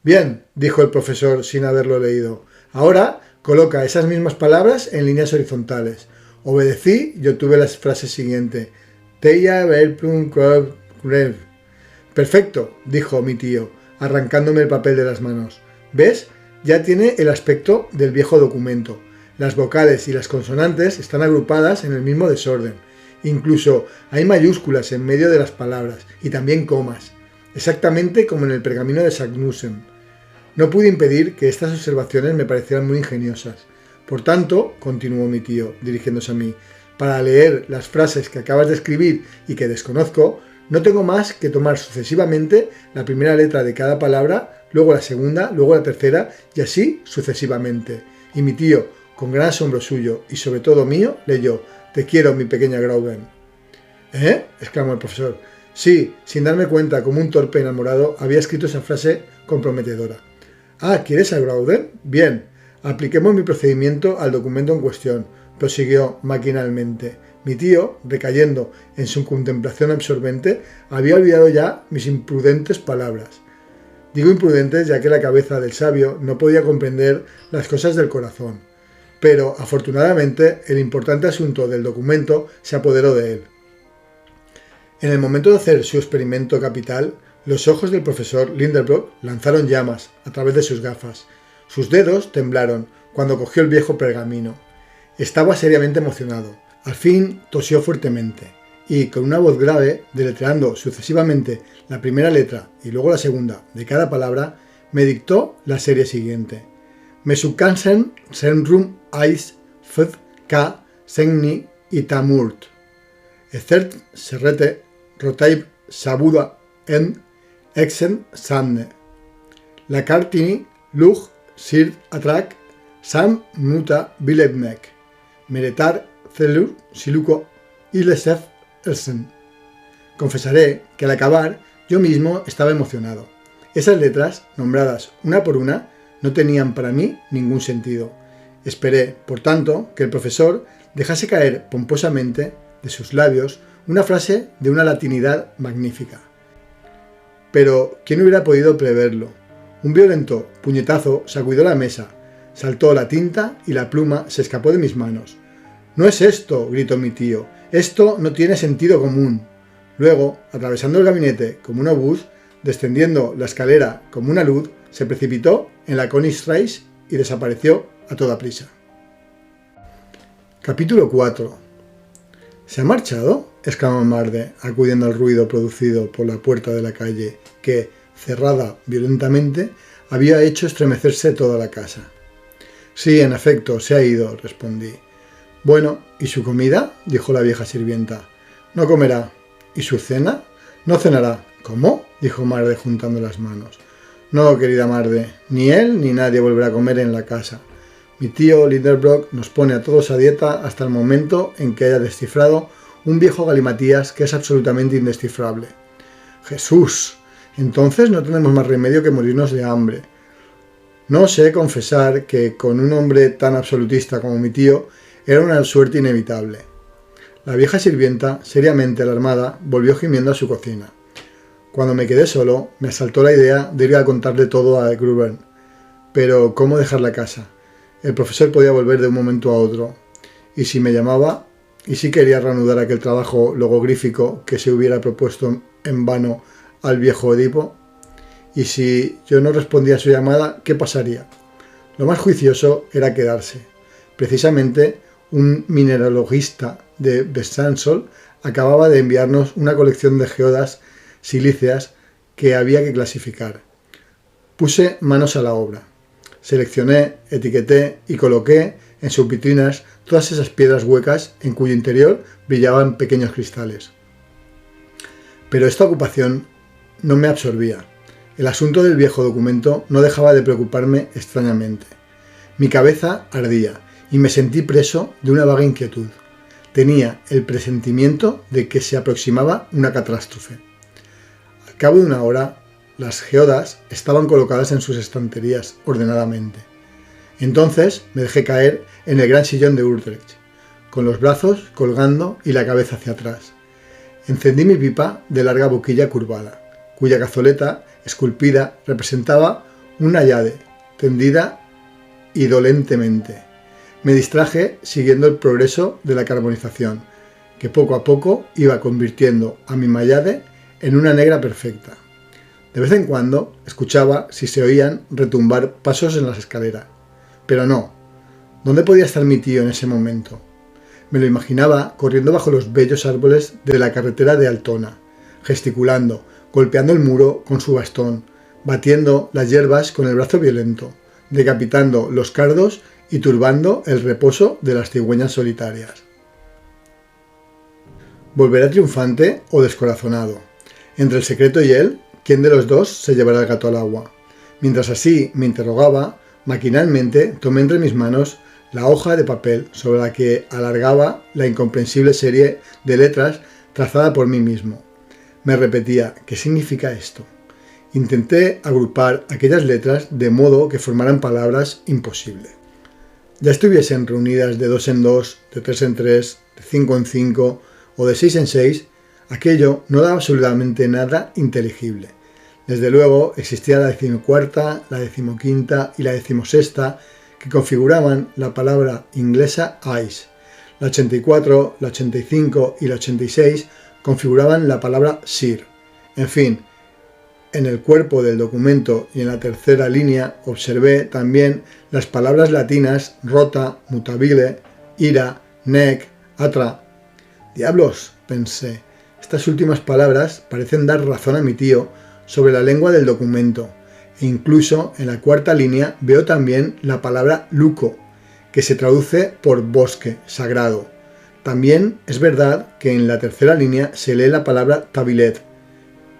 Bien, dijo el profesor sin haberlo leído. Ahora coloca esas mismas palabras en líneas horizontales. Obedecí y obtuve la frase siguiente. Teia Verplum Grave. Perfecto, dijo mi tío, arrancándome el papel de las manos. ¿Ves? Ya tiene el aspecto del viejo documento. Las vocales y las consonantes están agrupadas en el mismo desorden. Incluso hay mayúsculas en medio de las palabras y también comas. exactamente como en el pergamino de Sagnussen. No pude impedir que estas observaciones me parecieran muy ingeniosas. Por tanto, continuó mi tío, dirigiéndose a mí, para leer las frases que acabas de escribir y que desconozco, no tengo más que tomar sucesivamente la primera letra de cada palabra, luego la segunda, luego la tercera y así sucesivamente. Y mi tío, con gran asombro suyo y sobre todo mío, leyó: «Te quiero, mi pequeña Grauden». «¿Eh?», exclamó el profesor. Sí, sin darme cuenta, como un torpe enamorado, había escrito esa frase comprometedora. «Ah, ¿quieres a Grauden? Bien, apliquemos mi procedimiento al documento en cuestión», prosiguió maquinalmente. Mi tío, recayendo en su contemplación absorbente, había olvidado ya mis imprudentes palabras. Digo imprudentes ya que la cabeza del sabio no podía comprender las cosas del corazón. Pero, afortunadamente, el importante asunto del documento se apoderó de él. En el momento de hacer su experimento capital, los ojos del profesor Lindenbrock lanzaron llamas a través de sus gafas. Sus dedos temblaron cuando cogió el viejo pergamino. Estaba seriamente emocionado. Al fin tosió fuertemente y, con una voz grave, deletreando sucesivamente la primera letra y luego la segunda de cada palabra, me dictó la serie siguiente. Mesukansen senrum ais fd k senni itamurt. Ecert serrete rotaib sabuda en exen sanne. La cartini lug sir atrak sam muta bilebnek. Meretar celur siluco ilesef elsen. Confesaré que al acabar yo mismo estaba emocionado. Esas letras, nombradas una por una, no tenían para mí ningún sentido. Esperé, por tanto, que el profesor dejase caer pomposamente de sus labios una frase de una latinidad magnífica. Pero, ¿quién hubiera podido preverlo? Un violento puñetazo sacudió la mesa, saltó la tinta y la pluma se escapó de mis manos. «¡No es esto!», gritó mi tío. «Esto no tiene sentido común». Luego, atravesando el gabinete como un obús, descendiendo la escalera como una luz, se precipitó en la Königstraße y desapareció a toda prisa. Capítulo 4. «¿Se ha marchado?», exclamó Marde, acudiendo al ruido producido por la puerta de la calle que, cerrada violentamente, había hecho estremecerse toda la casa. «Sí, en efecto, se ha ido», respondí. «Bueno, ¿y su comida?», dijo la vieja sirvienta. «No comerá». «¿Y su cena?». «No cenará». «¿Cómo?», dijo Marde juntando las manos. «No, querida Marde, ni él ni nadie volverá a comer en la casa. Mi tío Lindenbrock nos pone a todos a dieta hasta el momento en que haya descifrado un viejo galimatías que es absolutamente indescifrable». «¡Jesús! Entonces no tenemos más remedio que morirnos de hambre». No sé confesar que con un hombre tan absolutista como mi tío era una suerte inevitable. La vieja sirvienta, seriamente alarmada, volvió gimiendo a su cocina. Cuando me quedé solo, me asaltó la idea de ir a contarle todo a Gruber. Pero, ¿cómo dejar la casa? El profesor podía volver de un momento a otro. ¿Y si me llamaba? ¿Y si quería reanudar aquel trabajo logogrífico que se hubiera propuesto en vano al viejo Edipo? ¿Y si yo no respondía a su llamada, qué pasaría? Lo más juicioso era quedarse. Precisamente, un mineralogista de Besansol acababa de enviarnos una colección de geodas silíceas que había que clasificar. Puse manos a la obra. Seleccioné, etiqueté y coloqué en sus vitrinas todas esas piedras huecas en cuyo interior brillaban pequeños cristales. Pero esta ocupación no me absorbía. El asunto del viejo documento no dejaba de preocuparme extrañamente. Mi cabeza ardía y me sentí preso de una vaga inquietud. Tenía el presentimiento de que se aproximaba una catástrofe. Al cabo de una hora, las geodas estaban colocadas en sus estanterías ordenadamente. Entonces me dejé caer en el gran sillón de Utrecht, con los brazos colgando y la cabeza hacia atrás. Encendí mi pipa de larga boquilla curvada, cuya cazoleta esculpida representaba una náyade tendida indolentemente. Me distraje siguiendo el progreso de la carbonización, que poco a poco iba convirtiendo a mi náyade en una negra perfecta. De vez en cuando escuchaba si se oían retumbar pasos en las escaleras. Pero no. ¿Dónde podía estar mi tío en ese momento? Me lo imaginaba corriendo bajo los bellos árboles de la carretera de Altona, gesticulando, golpeando el muro con su bastón, batiendo las hierbas con el brazo violento, decapitando los cardos y turbando el reposo de las cigüeñas solitarias. ¿Volverá triunfante o descorazonado? Entre el secreto y él, ¿quién de los dos se llevará el gato al agua? Mientras así me interrogaba, maquinalmente tomé entre mis manos la hoja de papel sobre la que alargaba la incomprensible serie de letras trazada por mí mismo. Me repetía, ¿qué significa esto? Intenté agrupar aquellas letras de modo que formaran palabras imposibles. Ya estuviesen reunidas de 2 en 2, de 3 en 3, de 5 en 5 o de 6 en 6, aquello no daba absolutamente nada inteligible. Desde luego existía la 14ª, la 15ª y la 16ª que configuraban la palabra inglesa ice. La 84, la 85 y la 86 configuraban la palabra sir. En fin, en el cuerpo del documento y en la tercera línea observé también las palabras latinas rota, mutabile, ira, nec, atra. «Diablos», pensé, estas últimas palabras parecen dar razón a mi tío sobre la lengua del documento, e incluso en la cuarta línea veo también la palabra luco, que se traduce por bosque, sagrado. También es verdad que en la tercera línea se lee la palabra tabilet,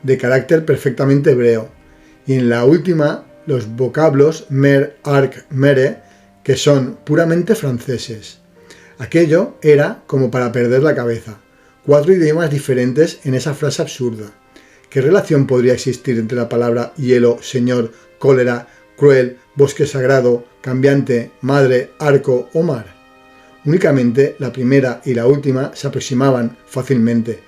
de carácter perfectamente hebreo, y en la última los vocablos mer, arc, mere, que son puramente franceses. Aquello era como para perder la cabeza. 4 idiomas diferentes en esa frase absurda. ¿Qué relación podría existir entre la palabra hielo, señor, cólera, cruel, bosque sagrado, cambiante, madre, arco o mar? Únicamente la primera y la última se aproximaban fácilmente.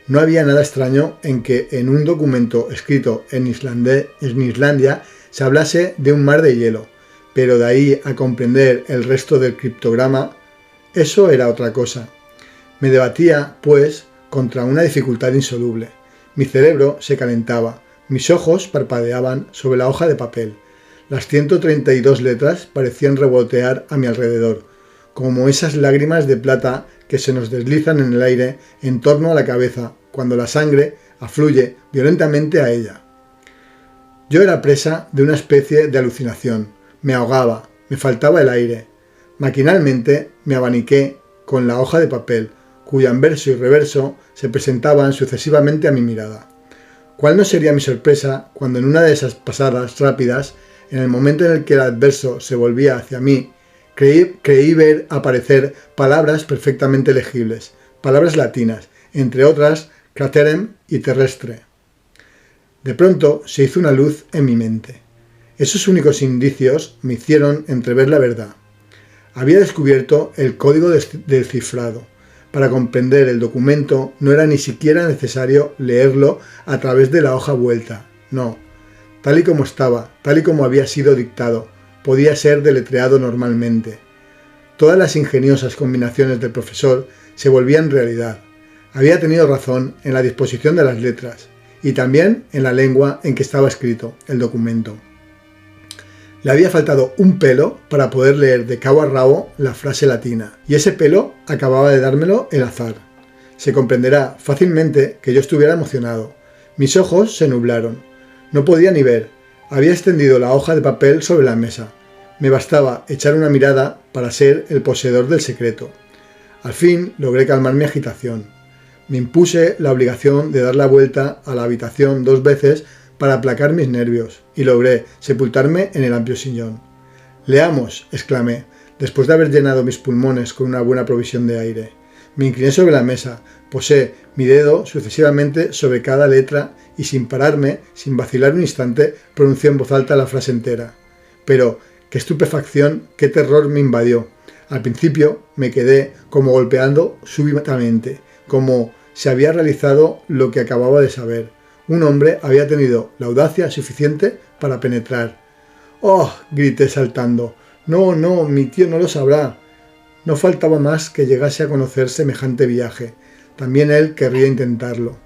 No había nada extraño en que en un documento escrito en Islandia se hablase de un mar de hielo, pero de ahí a comprender el resto del criptograma, eso era otra cosa. Me debatía, pues, contra una dificultad insoluble. Mi cerebro se calentaba, mis ojos parpadeaban sobre la hoja de papel. Las 132 letras parecían revolotear a mi alrededor, como esas lágrimas de plata que se nos deslizan en el aire en torno a la cabeza cuando la sangre afluye violentamente a ella. Yo era presa de una especie de alucinación. Me ahogaba, me faltaba el aire. Maquinalmente me abaniqué con la hoja de papel, cuyo anverso y reverso se presentaban sucesivamente a mi mirada. ¿Cuál no sería mi sorpresa cuando en una de esas pasadas rápidas, en el momento en el que el adverso se volvía hacia mí, creí ver aparecer palabras perfectamente legibles, palabras latinas, entre otras craterem y terrestre? De pronto se hizo una luz en mi mente. Esos únicos indicios me hicieron entrever la verdad. Había descubierto el código del cifrado. Para comprender el documento no era ni siquiera necesario leerlo a través de la hoja vuelta. No, tal y como estaba, tal y como había sido dictado, podía ser deletreado normalmente. Todas las ingeniosas combinaciones del profesor se volvían realidad. Había tenido razón en la disposición de las letras y también en la lengua en que estaba escrito el documento. Le había faltado un pelo para poder leer de cabo a rabo la frase latina, y ese pelo acababa de dármelo el azar. Se comprenderá fácilmente que yo estuviera emocionado. Mis ojos se nublaron. No podía ni ver. Había extendido la hoja de papel sobre la mesa. Me bastaba echar una mirada para ser el poseedor del secreto. Al fin logré calmar mi agitación. Me impuse la obligación de dar la vuelta a la habitación 2 veces para aplacar mis nervios, y logré sepultarme en el amplio sillón. «Leamos», exclamé, después de haber llenado mis pulmones con una buena provisión de aire. Me incliné sobre la mesa, posé mi dedo sucesivamente sobre cada letra y sin pararme, sin vacilar un instante, pronuncié en voz alta la frase entera. Pero qué estupefacción, qué terror me invadió. Al principio me quedé como golpeando súbitamente, como se había realizado lo que acababa de saber. Un hombre había tenido la audacia suficiente para penetrar. «¡Oh!», grité saltando. «No, no, mi tío no lo sabrá». No faltaba más que llegase a conocer semejante viaje. También él querría intentarlo.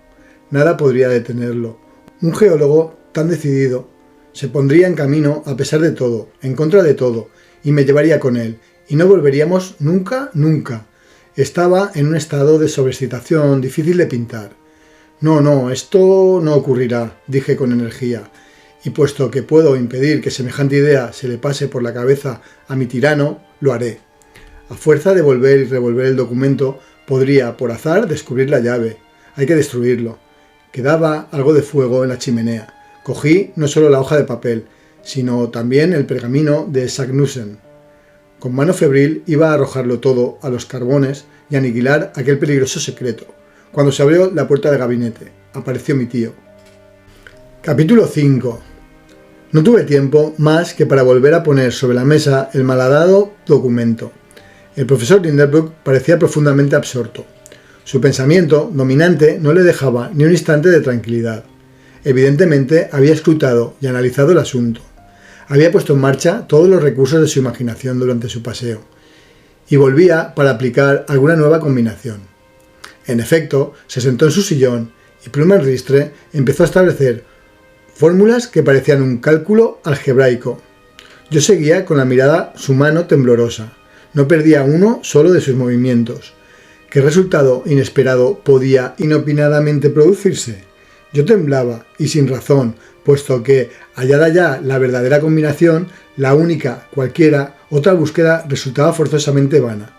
Nada podría detenerlo. Un geólogo tan decidido se pondría en camino a pesar de todo, en contra de todo, y me llevaría con él, y no volveríamos nunca, nunca. Estaba en un estado de sobreexcitación difícil de pintar. No, esto no ocurrirá, dije con energía, y puesto que puedo impedir que semejante idea se le pase por la cabeza a mi tirano, lo haré. A fuerza de volver y revolver el documento, podría, por azar, descubrir la llave. Hay que destruirlo. Quedaba algo de fuego en la chimenea. Cogí no solo la hoja de papel, sino también el pergamino de Sagnussen. Con mano febril iba a arrojarlo todo a los carbones y aniquilar aquel peligroso secreto. Cuando se abrió la puerta del gabinete, apareció mi tío. Capítulo 5. No tuve tiempo más que para volver a poner sobre la mesa el malhadado documento. El profesor Lindenbrook parecía profundamente absorto. Su pensamiento dominante no le dejaba ni un instante de tranquilidad. Evidentemente había escrutado y analizado el asunto. Había puesto en marcha todos los recursos de su imaginación durante su paseo, y volvía para aplicar alguna nueva combinación. En efecto, se sentó en su sillón y pluma en ristre empezó a establecer fórmulas que parecían un cálculo algebraico. Yo seguía con la mirada su mano temblorosa. No perdía uno solo de sus movimientos. ¿Qué resultado inesperado podía inopinadamente producirse? Yo temblaba, y sin razón, puesto que, hallada ya la verdadera combinación, la única, cualquiera, otra búsqueda resultaba forzosamente vana.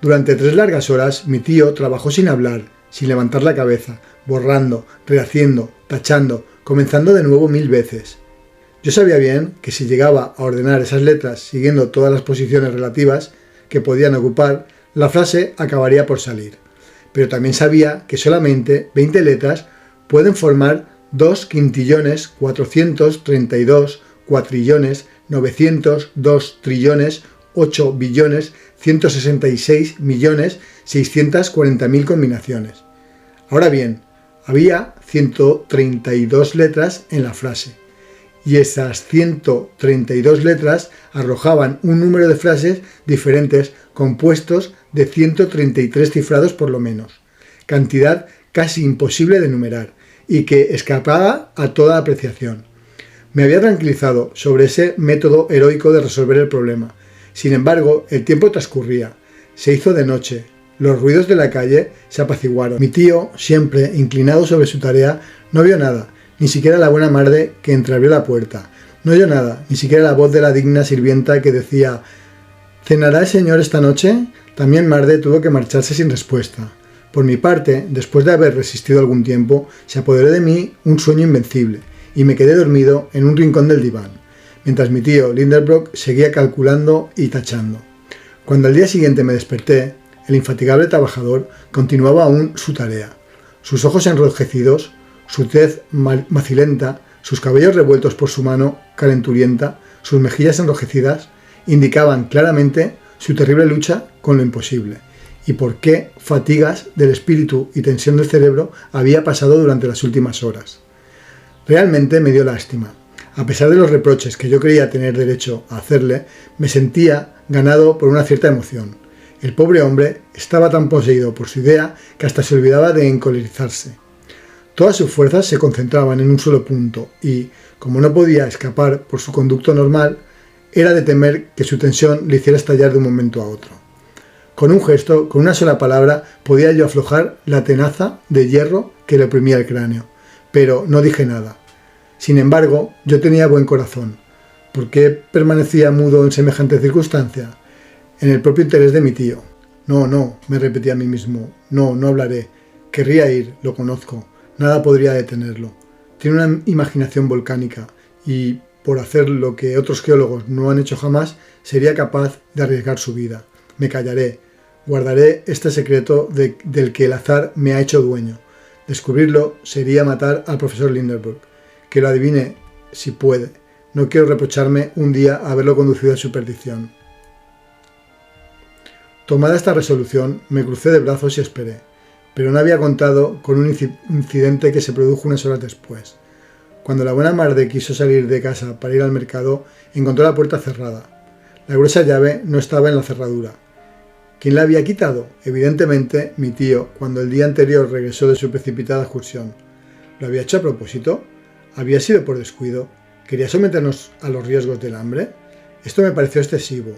Durante 3 largas horas mi tío trabajó sin hablar, sin levantar la cabeza, borrando, rehaciendo, tachando, comenzando de nuevo 1000 veces. Yo sabía bien que si llegaba a ordenar esas letras siguiendo todas las posiciones relativas que podían ocupar, la frase acabaría por salir. Pero también sabía que solamente 20 letras pueden formar 2 quintillones 432 cuatrillones 902 trillones 8 billones 166 millones 640.000 combinaciones. Ahora bien, había 132 letras en la frase, y esas 132 letras arrojaban un número de frases diferentes compuestos de 133 cifrados por lo menos, cantidad casi imposible de enumerar y que escapaba a toda apreciación. Me había tranquilizado sobre ese método heroico de resolver el problema. Sin embargo, el tiempo transcurría. Se hizo de noche. Los ruidos de la calle se apaciguaron. Mi tío, siempre inclinado sobre su tarea, no vio nada, ni siquiera la buena madre que entreabrió la puerta. No oyó nada, ni siquiera la voz de la digna sirvienta que decía «¿Cenará el señor esta noche?». También Marde tuvo que marcharse sin respuesta. Por mi parte, después de haber resistido algún tiempo, se apoderó de mí un sueño invencible, y me quedé dormido en un rincón del diván, mientras mi tío Lindenbrook seguía calculando y tachando. Cuando al día siguiente me desperté, el infatigable trabajador continuaba aún su tarea. Sus ojos enrojecidos, su tez macilenta, sus cabellos revueltos por su mano calenturienta, sus mejillas enrojecidas, indicaban claramente su terrible lucha con lo imposible, y por qué fatigas del espíritu y tensión del cerebro había pasado durante las últimas horas. Realmente me dio lástima. A pesar de los reproches que yo creía tener derecho a hacerle, me sentía ganado por una cierta emoción. El pobre hombre estaba tan poseído por su idea que hasta se olvidaba de encolerizarse. Todas sus fuerzas se concentraban en un solo punto y, como no podía escapar por su conducto normal, era de temer que su tensión le hiciera estallar de un momento a otro. Con un gesto, con una sola palabra, podía yo aflojar la tenaza de hierro que le oprimía el cráneo. Pero no dije nada. Sin embargo, yo tenía buen corazón. ¿Por qué permanecía mudo en semejante circunstancia? En el propio interés de mi tío. No, me repetía a mí mismo. No hablaré. Querría ir, lo conozco. Nada podría detenerlo. Tiene una imaginación volcánica y, por hacer lo que otros geólogos no han hecho jamás, sería capaz de arriesgar su vida. Me callaré. Guardaré este secreto del que el azar me ha hecho dueño. Descubrirlo sería matar al profesor Lindenbrook. Que lo adivine si puede. No quiero reprocharme un día haberlo conducido a su perdición. Tomada esta resolución, me crucé de brazos y esperé, pero no había contado con un incidente que se produjo unas horas después. Cuando la buena Marde quiso salir de casa para ir al mercado, encontró la puerta cerrada. La gruesa llave no estaba en la cerradura. ¿Quién la había quitado? Evidentemente, mi tío, cuando el día anterior regresó de su precipitada excursión. ¿Lo había hecho a propósito? ¿Había sido por descuido? ¿Quería someternos a los riesgos del hambre? Esto me pareció excesivo.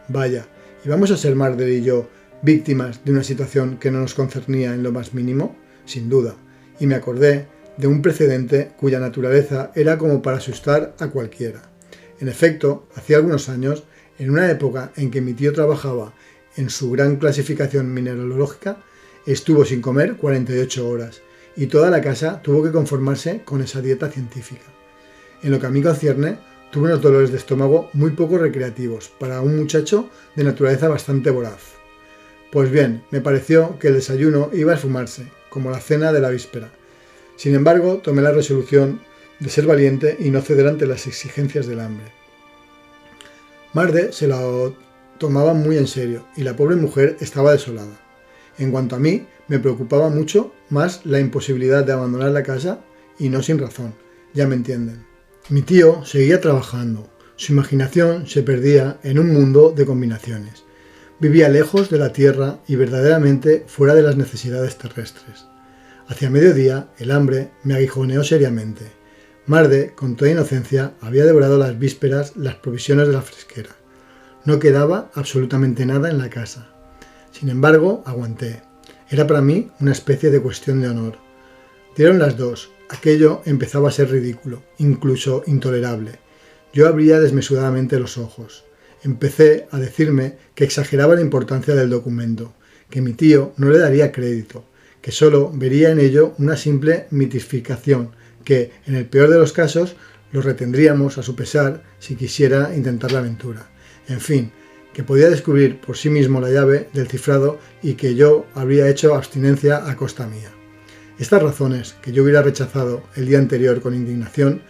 Vaya, ¿íbamos a ser Marder y yo víctimas de una situación que no nos concernía en lo más mínimo? Sin duda. y me acordé de un precedente cuya naturaleza era como para asustar a cualquiera. En efecto, hacía algunos años, en una época en que mi tío trabajaba en su gran clasificación mineralógica, estuvo sin comer 48 horas y toda la casa tuvo que conformarse con esa dieta científica. En lo que a mí concierne, tuve unos dolores de estómago muy poco recreativos para un muchacho de naturaleza bastante voraz. Pues bien, me pareció que el desayuno iba a esfumarse, como la cena de la víspera. Sin embargo, tomé la resolución de ser valiente y no ceder ante las exigencias del hambre. Marde se lo tomaba muy en serio y la pobre mujer estaba desolada. En cuanto a mí, me preocupaba mucho más la imposibilidad de abandonar la casa y no sin razón, ya me entienden. Mi tío seguía trabajando, su imaginación se perdía en un mundo de combinaciones. Vivía lejos de la tierra y verdaderamente fuera de las necesidades terrestres. Hacia mediodía, el hambre me aguijoneó seriamente. Marde, con toda inocencia, había devorado las vísperas las provisiones de la fresquera. No quedaba absolutamente nada en la casa. Sin embargo, aguanté. Era para mí una especie de cuestión de honor. Dieron las 2. Aquello empezaba a ser ridículo, incluso intolerable. Yo abría desmesuradamente los ojos. Empecé a decirme que exageraba la importancia del documento, que mi tío no le daría crédito, que solo vería en ello una simple mitificación, que, en el peor de los casos, lo retendríamos a su pesar si quisiera intentar la aventura. En fin, que podía descubrir por sí mismo la llave del cifrado y que yo habría hecho abstinencia a costa mía. Estas razones, que yo hubiera rechazado el día anterior con indignación,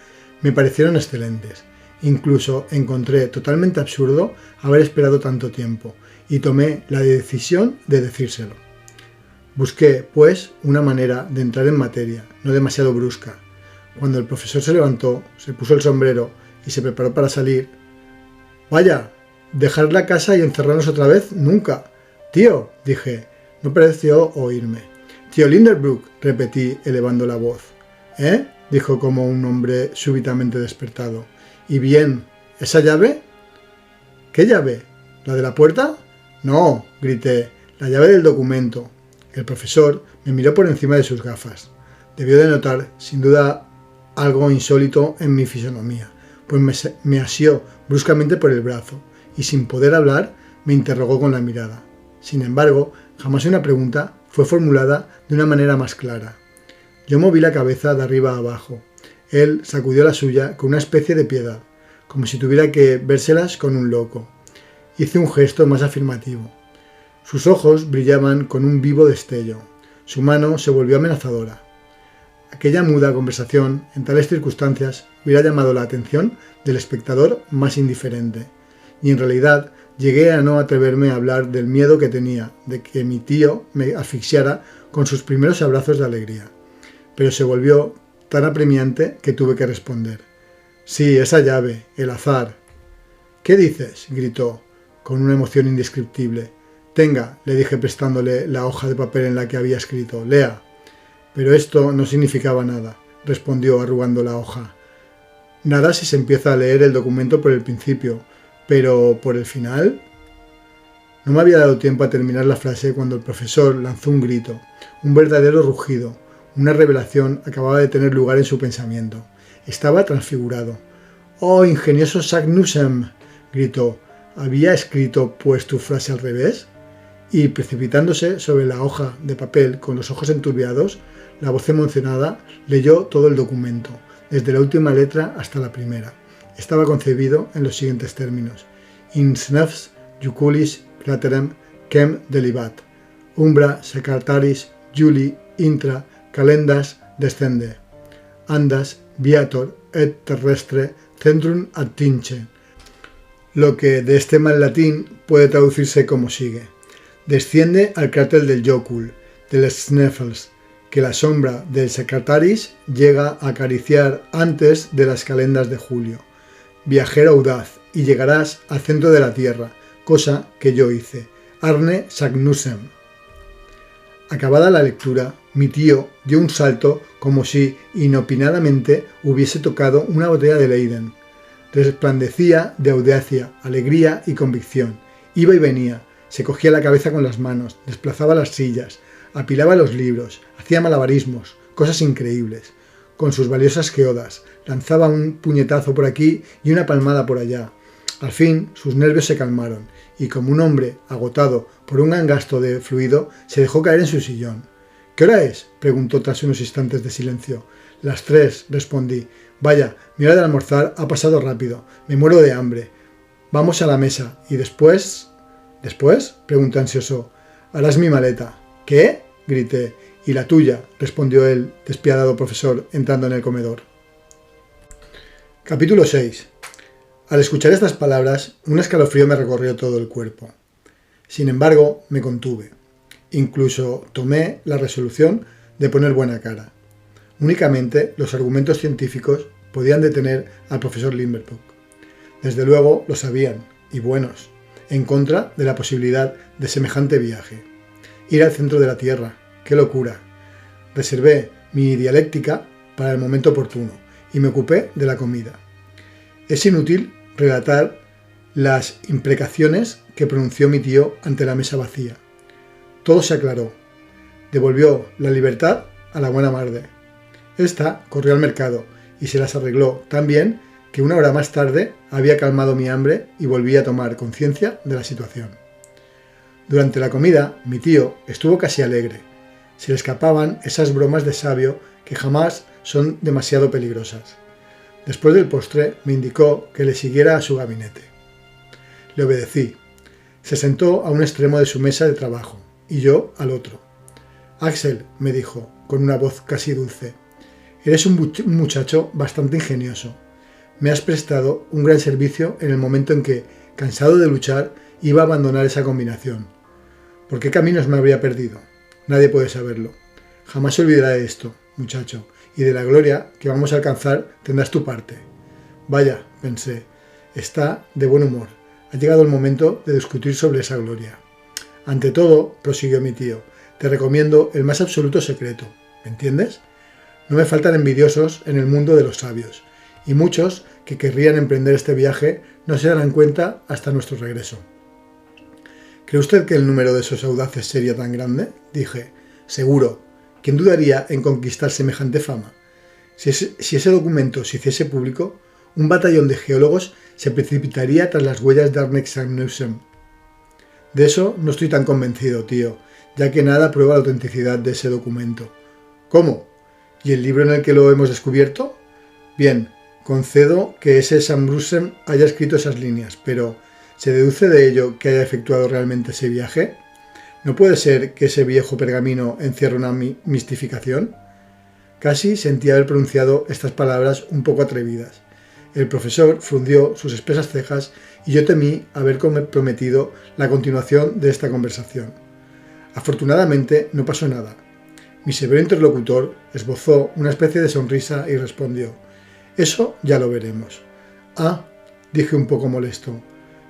me parecieron excelentes. Incluso encontré totalmente absurdo haber esperado tanto tiempo y tomé la decisión de decírselo. Busqué, pues, una manera de entrar en materia, no demasiado brusca. Cuando el profesor se levantó, se puso el sombrero y se preparó para salir. «Vaya, dejar la casa y encerrarnos otra vez, nunca. Tío», dije. No pareció oírme. «Tío Lindenbrook», repetí, elevando la voz. «¿Eh?», dijo como un hombre súbitamente despertado. «¿Y bien, esa llave?» «¿Qué llave? ¿La de la puerta?» «No», grité, «la llave del documento». El profesor me miró por encima de sus gafas. Debió de notar, sin duda, algo insólito en mi fisonomía, pues me asió bruscamente por el brazo y, sin poder hablar, me interrogó con la mirada. Sin embargo, jamás una pregunta fue formulada de una manera más clara. Yo moví la cabeza de arriba a abajo. Él sacudió la suya con una especie de piedad, como si tuviera que vérselas con un loco. Hice un gesto más afirmativo. Sus ojos brillaban con un vivo destello. Su mano se volvió amenazadora. Aquella muda conversación, en tales circunstancias, hubiera llamado la atención del espectador más indiferente. Y en realidad llegué a no atreverme a hablar del miedo que tenía de que mi tío me asfixiara con sus primeros abrazos de alegría. Pero se volvió tan apremiante que tuve que responder. «Sí, esa llave, el azar». «¿Qué dices?», gritó, con una emoción indescriptible. «Tenga», le dije prestándole la hoja de papel en la que había escrito, «lea». Pero esto no significaba nada, respondió arrugando la hoja. Nada si se empieza a leer el documento por el principio, pero ¿por el final? No me había dado tiempo a terminar la frase cuando el profesor lanzó un grito, un verdadero rugido. Una revelación acababa de tener lugar en su pensamiento. Estaba transfigurado. «¡Oh, ingenioso Saknussemm!», gritó. «¿Había escrito pues tu frase al revés?» Y, precipitándose sobre la hoja de papel con los ojos enturbiados, la voz emocionada leyó todo el documento, desde la última letra hasta la primera. Estaba concebido en los siguientes términos. «In snefs juculis craterem quem delibat, umbra secretaris Juli intra calendas descende, andas viator et terrestre centrum attince», lo que de este mal latín puede traducirse como sigue. Desciende al cráter del Jokul, del Sneffels, que la sombra del Secretaris llega a acariciar antes de las calendas de julio. Viajero audaz, y llegarás al centro de la tierra, cosa que yo hice. Arne Saknussemm. Acabada la lectura, mi tío dio un salto como si inopinadamente hubiese tocado una botella de Leyden. Resplandecía de audacia, alegría y convicción. Iba y venía. Se cogía la cabeza con las manos, desplazaba las sillas, apilaba los libros, hacía malabarismos, cosas increíbles. Con sus valiosas geodas, lanzaba un puñetazo por aquí y una palmada por allá. Al fin, sus nervios se calmaron, y como un hombre agotado por un gran gasto de fluido, se dejó caer en su sillón. ¿Qué hora es?, preguntó tras unos instantes de silencio. Las 3, respondí. Vaya, mi hora de almorzar ha pasado rápido. Me muero de hambre. Vamos a la mesa. ¿Y después? ¿Después?, preguntó ansioso. Harás mi maleta. ¿Qué?, grité. Y la tuya, respondió el despiadado profesor, entrando en el comedor. Capítulo 6. Al escuchar estas palabras, un escalofrío me recorrió todo el cuerpo. Sin embargo, me contuve. Incluso tomé la resolución de poner buena cara. Únicamente los argumentos científicos podían detener al profesor Limberpuck. Desde luego lo sabían, y buenos, en contra de la posibilidad de semejante viaje. Ir al centro de la Tierra, ¡qué locura! Reservé mi dialéctica para el momento oportuno y me ocupé de la comida. Es inútil relatar las imprecaciones que pronunció mi tío ante la mesa vacía. Todo se aclaró. Devolvió la libertad a la buena Marde. Esta corrió al mercado y se las arregló tan bien que una hora más tarde había calmado mi hambre y volví a tomar conciencia de la situación. Durante la comida, mi tío estuvo casi alegre. Se le escapaban esas bromas de sabio que jamás son demasiado peligrosas. Después del postre, me indicó que le siguiera a su gabinete. Le obedecí. Se sentó a un extremo de su mesa de trabajo y yo al otro. Axel, me dijo, con una voz casi dulce, eres un muchacho bastante ingenioso. Me has prestado un gran servicio en el momento en que, cansado de luchar, iba a abandonar esa combinación. ¿Por qué caminos me habría perdido? Nadie puede saberlo. Jamás olvidaré esto, muchacho, y de la gloria que vamos a alcanzar tendrás tu parte. Vaya, pensé, está de buen humor. Ha llegado el momento de discutir sobre esa gloria. Ante todo, prosiguió mi tío, te recomiendo el más absoluto secreto. ¿Me entiendes? No me faltan envidiosos en el mundo de los sabios, y muchos que querrían emprender este viaje no se darán cuenta hasta nuestro regreso. ¿Cree usted que el número de esos audaces sería tan grande? Dije. Seguro. ¿Quién dudaría en conquistar semejante fama? Si ese documento se hiciese público, un batallón de geólogos se precipitaría tras las huellas de Arne Sagnussen. De eso no estoy tan convencido, tío, ya que nada prueba la autenticidad de ese documento. ¿Cómo? ¿Y el libro en el que lo hemos descubierto? Bien, concedo que ese Sagnussen haya escrito esas líneas, pero ¿se deduce de ello que haya efectuado realmente ese viaje? ¿No puede ser que ese viejo pergamino encierre una mistificación? Casi sentí haber pronunciado estas palabras un poco atrevidas. El profesor frunció sus espesas cejas y yo temí haber comprometido la continuación de esta conversación. Afortunadamente no pasó nada. Mi severo interlocutor esbozó una especie de sonrisa y respondió: «Eso ya lo veremos». «Ah», dije un poco molesto,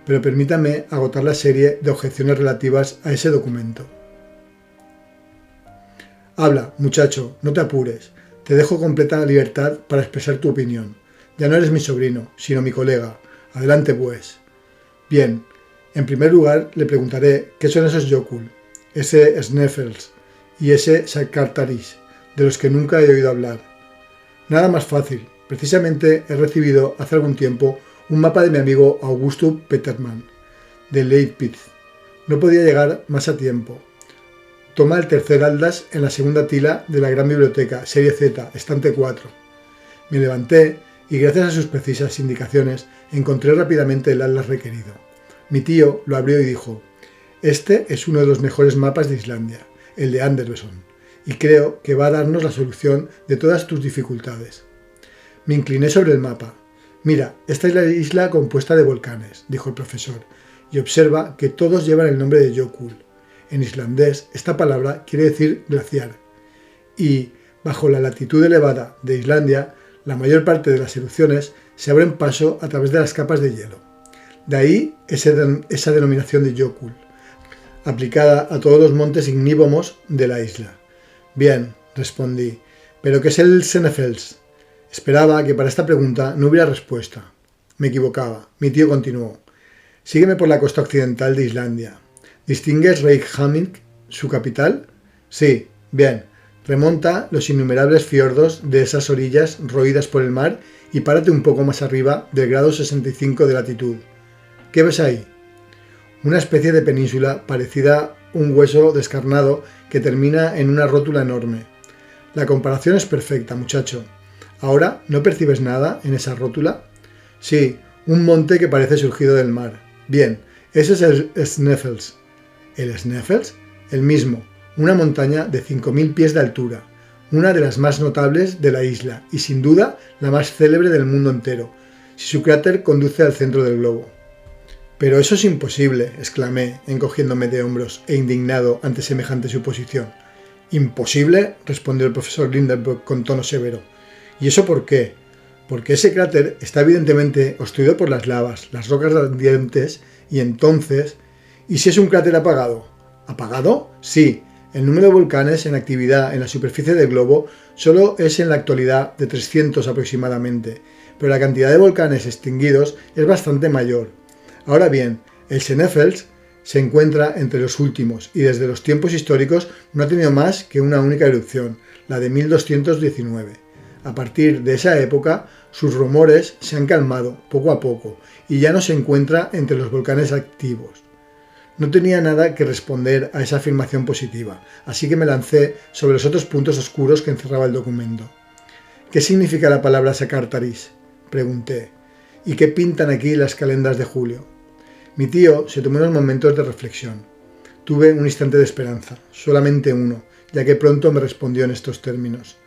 pero permítame agotar la serie de objeciones relativas a ese documento. Habla, muchacho, no te apures. Te dejo completa libertad para expresar tu opinión. Ya no eres mi sobrino, sino mi colega. Adelante, pues. Bien, en primer lugar le preguntaré qué son esos Yokul, ese Sneffels y ese Sakartaris, de los que nunca he oído hablar. Nada más fácil. Precisamente he recibido hace algún tiempo un mapa de mi amigo Augusto Petermann, de Leipzig. No podía llegar más a tiempo. Toma el tercer atlas en la segunda tila de la gran biblioteca, serie Z, estante 4. Me levanté y gracias a sus precisas indicaciones encontré rápidamente el atlas requerido. Mi tío lo abrió y dijo: «Este es uno de los mejores mapas de Islandia, el de Andersson, y creo que va a darnos la solución de todas tus dificultades». Me incliné sobre el mapa. «Mira, esta es la isla compuesta de volcanes», dijo el profesor, «y observa que todos llevan el nombre de Jökull. En islandés, esta palabra quiere decir glaciar. Y, bajo la latitud elevada de Islandia, la mayor parte de las erupciones se abren paso a través de las capas de hielo. De ahí esa denominación de Jökull, aplicada a todos los montes ignívoros de la isla». «Bien», respondí, «¿pero qué es el Sneffels?» Esperaba que para esta pregunta no hubiera respuesta. Me equivocaba. Mi tío continuó: «Sígueme por la costa occidental de Islandia. ¿Distingues Reykjavik, su capital?» «Sí, bien. Remonta los innumerables fiordos de esas orillas roídas por el mar y párate un poco más arriba del grado 65 de latitud. ¿Qué ves ahí? Una especie de península parecida a un hueso descarnado que termina en una rótula enorme. La comparación es perfecta, muchacho. ¿Ahora no percibes nada en esa rótula? Sí, un monte que parece surgido del mar. Bien, ese es el Sneffels. ¿El Sneffels? El mismo, una montaña de 5.000 pies de altura, una de las más notables de la isla y sin duda la más célebre del mundo entero, si su cráter conduce al centro del globo. Pero eso es imposible, exclamé, encogiéndome de hombros e indignado ante semejante suposición. ¿Imposible?, respondió el profesor Lindenberg con tono severo. ¿Y eso por qué? Porque ese cráter está evidentemente obstruido por las lavas, las rocas ardientes, y entonces... ¿Y si es un cráter apagado? ¿Apagado? Sí. El número de volcanes en actividad en la superficie del globo solo es en la actualidad de 300 aproximadamente, pero la cantidad de volcanes extinguidos es bastante mayor. Ahora bien, el Sneffels se encuentra entre los últimos y desde los tiempos históricos no ha tenido más que una única erupción, la de 1219. A partir de esa época, sus rumores se han calmado poco a poco y ya no se encuentra entre los volcanes activos. No tenía nada que responder a esa afirmación positiva, así que me lancé sobre los otros puntos oscuros que encerraba el documento. ¿Qué significa la palabra Sakartaris?, pregunté. ¿Y qué pintan aquí las calendas de julio? Mi tío se tomó unos momentos de reflexión. Tuve un instante de esperanza, solamente uno, ya que pronto me respondió en estos términos.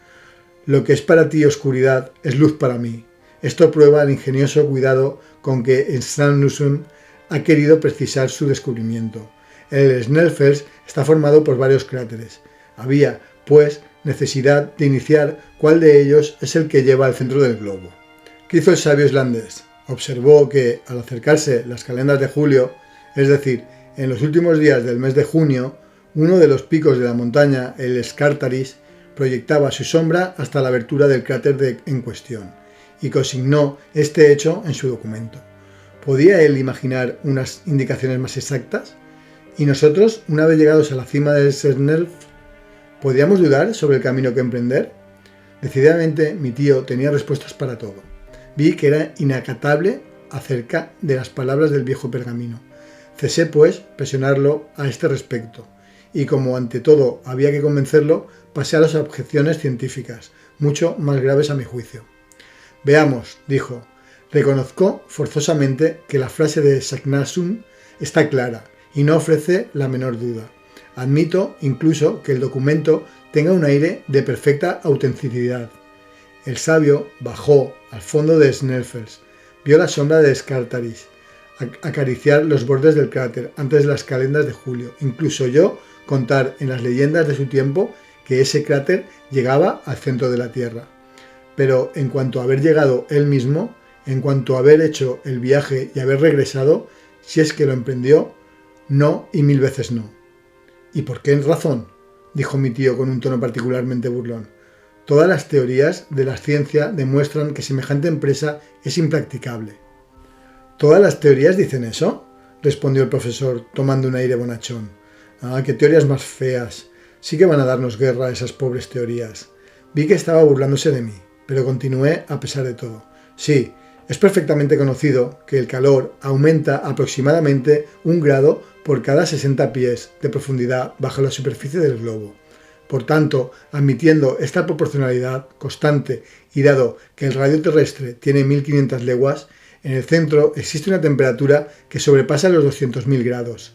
Lo que es para ti oscuridad es luz para mí. Esto prueba el ingenioso cuidado con que Snefels ha querido precisar su descubrimiento. El Sneffels está formado por varios cráteres. Había, pues, necesidad de iniciar cuál de ellos es el que lleva al centro del globo. ¿Qué hizo el sabio islandés? Observó que, al acercarse las calendas de julio, es decir, en los últimos días del mes de junio, uno de los picos de la montaña, el Skartaris, proyectaba su sombra hasta la abertura del cráter en cuestión, y consignó este hecho en su documento. ¿Podía él imaginar unas indicaciones más exactas? ¿Y nosotros, una vez llegados a la cima del Sneffels, podíamos dudar sobre el camino que emprender? Decididamente, mi tío tenía respuestas para todo. Vi que era inacatable acerca de las palabras del viejo pergamino. Cesé, pues, presionarlo a este respecto, y como ante todo había que convencerlo, pasé a las objeciones científicas, mucho más graves a mi juicio. Veamos, dijo. Reconozco forzosamente que la frase de Saknussemm está clara y no ofrece la menor duda. Admito incluso que el documento tenga un aire de perfecta autenticidad. El sabio bajó al fondo de Sneffels, vio la sombra de Skartaris acariciar los bordes del cráter antes de las calendas de julio. Incluso oyó contar en las leyendas de su tiempo que ese cráter llegaba al centro de la Tierra. Pero en cuanto a haber llegado él mismo, en cuanto a haber hecho el viaje y haber regresado, si es que lo emprendió, no y 1000 veces no. ¿Y por qué razón?, dijo mi tío con un tono particularmente burlón. Todas las teorías de la ciencia demuestran que semejante empresa es impracticable. ¿Todas las teorías dicen eso?, respondió el profesor, tomando un aire bonachón. Ah, qué teorías más feas. Sí que van a darnos guerra esas pobres teorías. Vi que estaba burlándose de mí, pero continué a pesar de todo. Sí, es perfectamente conocido que el calor aumenta aproximadamente 1 grado por cada 60 pies de profundidad bajo la superficie del globo. Por tanto, admitiendo esta proporcionalidad constante y dado que el radio terrestre tiene 1500 leguas, en el centro existe una temperatura que sobrepasa los 200.000 grados.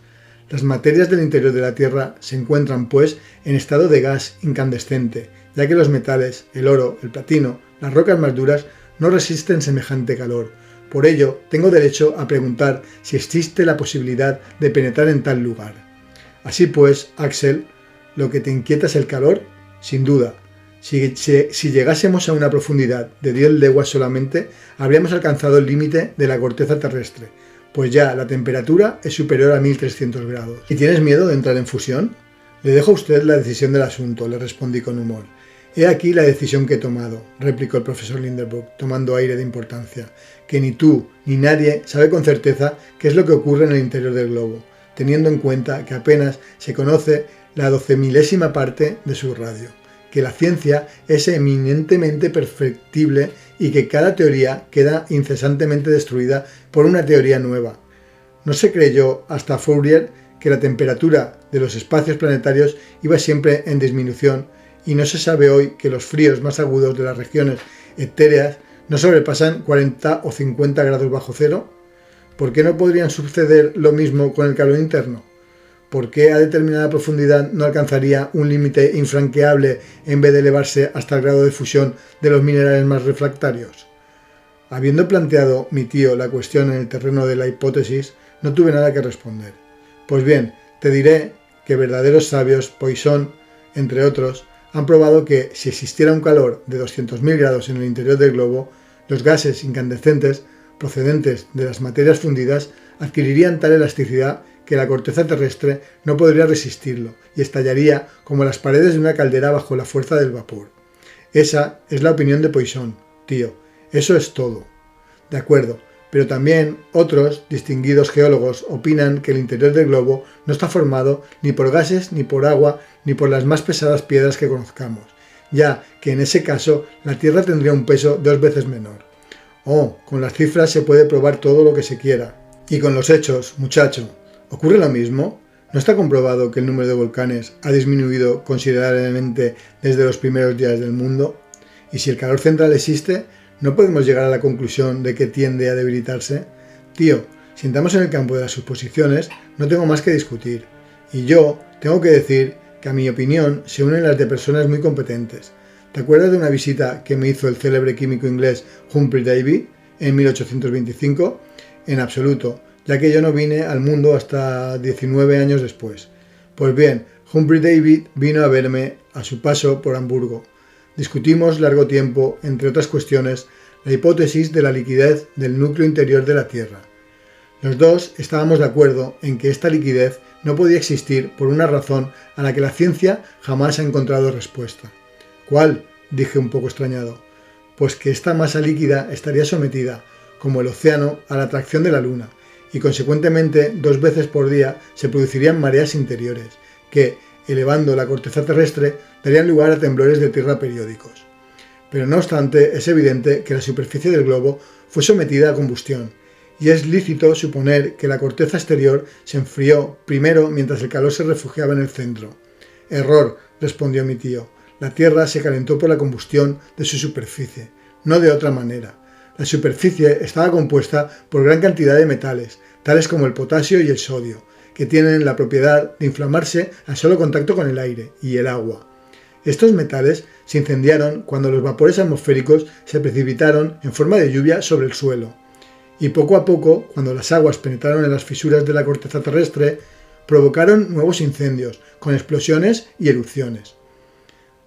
Las materias del interior de la Tierra se encuentran, pues, en estado de gas incandescente, ya que los metales, el oro, el platino, las rocas más duras, no resisten semejante calor. Por ello, tengo derecho a preguntar si existe la posibilidad de penetrar en tal lugar. Así pues, Axel, ¿lo que te inquieta es el calor? Sin duda. Si llegásemos a una profundidad de 10 leguas solamente, habríamos alcanzado el límite de la corteza terrestre, pues ya la temperatura es superior a 1300 grados. ¿Y tienes miedo de entrar en fusión? Le dejo a usted la decisión del asunto, le respondí con humor. He aquí la decisión que he tomado, replicó el profesor Lindenberg, tomando aire de importancia, que ni tú ni nadie sabe con certeza qué es lo que ocurre en el interior del globo, teniendo en cuenta que apenas se conoce la 12.000ª parte de su radio. que la ciencia es eminentemente perfectible y que cada teoría queda incesantemente destruida por una teoría nueva. No se creyó hasta Fourier que la temperatura de los espacios planetarios iba siempre en disminución, y no se sabe hoy que los fríos más agudos de las regiones etéreas no sobrepasan 40 o 50 grados bajo cero. ¿Por qué no podrían suceder lo mismo con el calor interno? ¿Por qué a determinada profundidad no alcanzaría un límite infranqueable en vez de elevarse hasta el grado de fusión de los minerales más refractarios? Habiendo planteado mi tío la cuestión en el terreno de la hipótesis, no tuve nada que responder. Pues bien, te diré que verdaderos sabios, Poisson, entre otros, han probado que si existiera un calor de 200.000 grados en el interior del globo, los gases incandescentes procedentes de las materias fundidas adquirirían tal elasticidad que la corteza terrestre no podría resistirlo y estallaría como las paredes de una caldera bajo la fuerza del vapor. Esa es la opinión de Poisson, tío. Eso es todo. De acuerdo, pero también otros distinguidos geólogos opinan que el interior del globo no está formado ni por gases, ni por agua, ni por las más pesadas piedras que conozcamos, ya que en ese caso la Tierra tendría un peso 2 veces menor. Oh, con las cifras se puede probar todo lo que se quiera. Y con los hechos, muchacho, ¿ocurre lo mismo? ¿No está comprobado que el número de volcanes ha disminuido considerablemente desde los primeros días del mundo? Y si el calor central existe, ¿no podemos llegar a la conclusión de que tiende a debilitarse? Tío, si entramos en el campo de las suposiciones, no tengo más que discutir. Y yo tengo que decir que a mi opinión se unen las de personas muy competentes. ¿Te acuerdas de una visita que me hizo el célebre químico inglés Humphrey Davy en 1825? En absoluto, ya que yo no vine al mundo hasta 19 años después. Pues bien, Humphrey Davy vino a verme a su paso por Hamburgo. Discutimos largo tiempo, entre otras cuestiones, la hipótesis de la liquidez del núcleo interior de la Tierra. Los dos estábamos de acuerdo en que esta liquidez no podía existir por una razón a la que la ciencia jamás ha encontrado respuesta. ¿Cuál?, dije un poco extrañado. Pues que esta masa líquida estaría sometida, como el océano, a la atracción de la Luna, y consecuentemente 2 veces por día se producirían mareas interiores, que, elevando la corteza terrestre, darían lugar a temblores de tierra periódicos. Pero no obstante, es evidente que la superficie del globo fue sometida a combustión, y es lícito suponer que la corteza exterior se enfrió primero mientras el calor se refugiaba en el centro. Error, respondió mi tío. La Tierra se calentó por la combustión de su superficie, no de otra manera. La superficie estaba compuesta por gran cantidad de metales, tales como el potasio y el sodio, que tienen la propiedad de inflamarse al solo contacto con el aire y el agua. Estos metales se incendiaron cuando los vapores atmosféricos se precipitaron en forma de lluvia sobre el suelo, y poco a poco, cuando las aguas penetraron en las fisuras de la corteza terrestre, provocaron nuevos incendios, con explosiones y erupciones.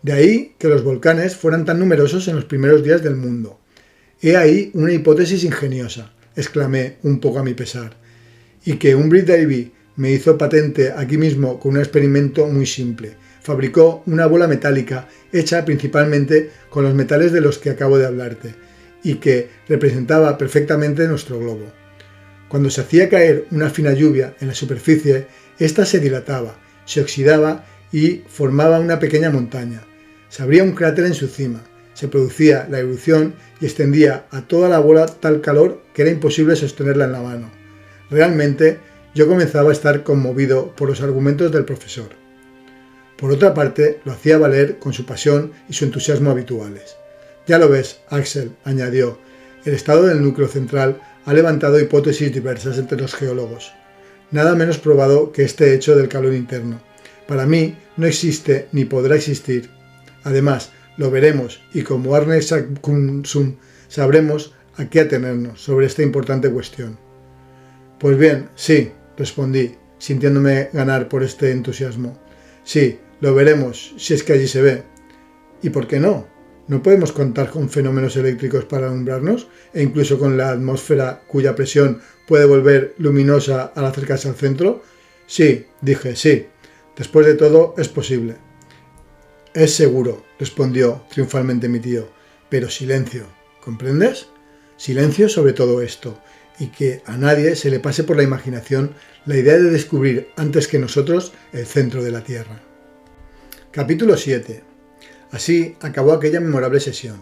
De ahí que los volcanes fueran tan numerosos en los primeros días del mundo. He ahí una hipótesis ingeniosa, exclamé un poco a mi pesar, y que Humphrey Davy me hizo patente aquí mismo con un experimento muy simple. Fabricó una bola metálica hecha principalmente con los metales de los que acabo de hablarte, y que representaba perfectamente nuestro globo. Cuando se hacía caer una fina lluvia en la superficie, ésta se dilataba, se oxidaba y formaba una pequeña montaña. Se abría un cráter en su cima, se producía la erupción y extendía a toda la bola tal calor que era imposible sostenerla en la mano. Realmente, yo comenzaba a estar conmovido por los argumentos del profesor. Por otra parte, lo hacía valer con su pasión y su entusiasmo habituales. Ya lo ves, Axel, añadió, el estado del núcleo central ha levantado hipótesis diversas entre los geólogos. Nada menos probado que este hecho del calor interno. Para mí no existe ni podrá existir. Además, lo veremos y como Arne Saknussemm sabremos a qué atenernos sobre esta importante cuestión. Pues bien, sí, respondí, sintiéndome ganar por este entusiasmo. Sí, lo veremos, si es que allí se ve. ¿Y por qué no? ¿No podemos contar con fenómenos eléctricos para alumbrarnos, e incluso con la atmósfera cuya presión puede volver luminosa al acercarse al centro? Sí, dije, sí. Después de todo, es posible. Es seguro, respondió triunfalmente mi tío, pero silencio, ¿comprendes? Silencio sobre todo esto, y que a nadie se le pase por la imaginación la idea de descubrir antes que nosotros el centro de la Tierra. Capítulo 7. Así acabó aquella memorable sesión.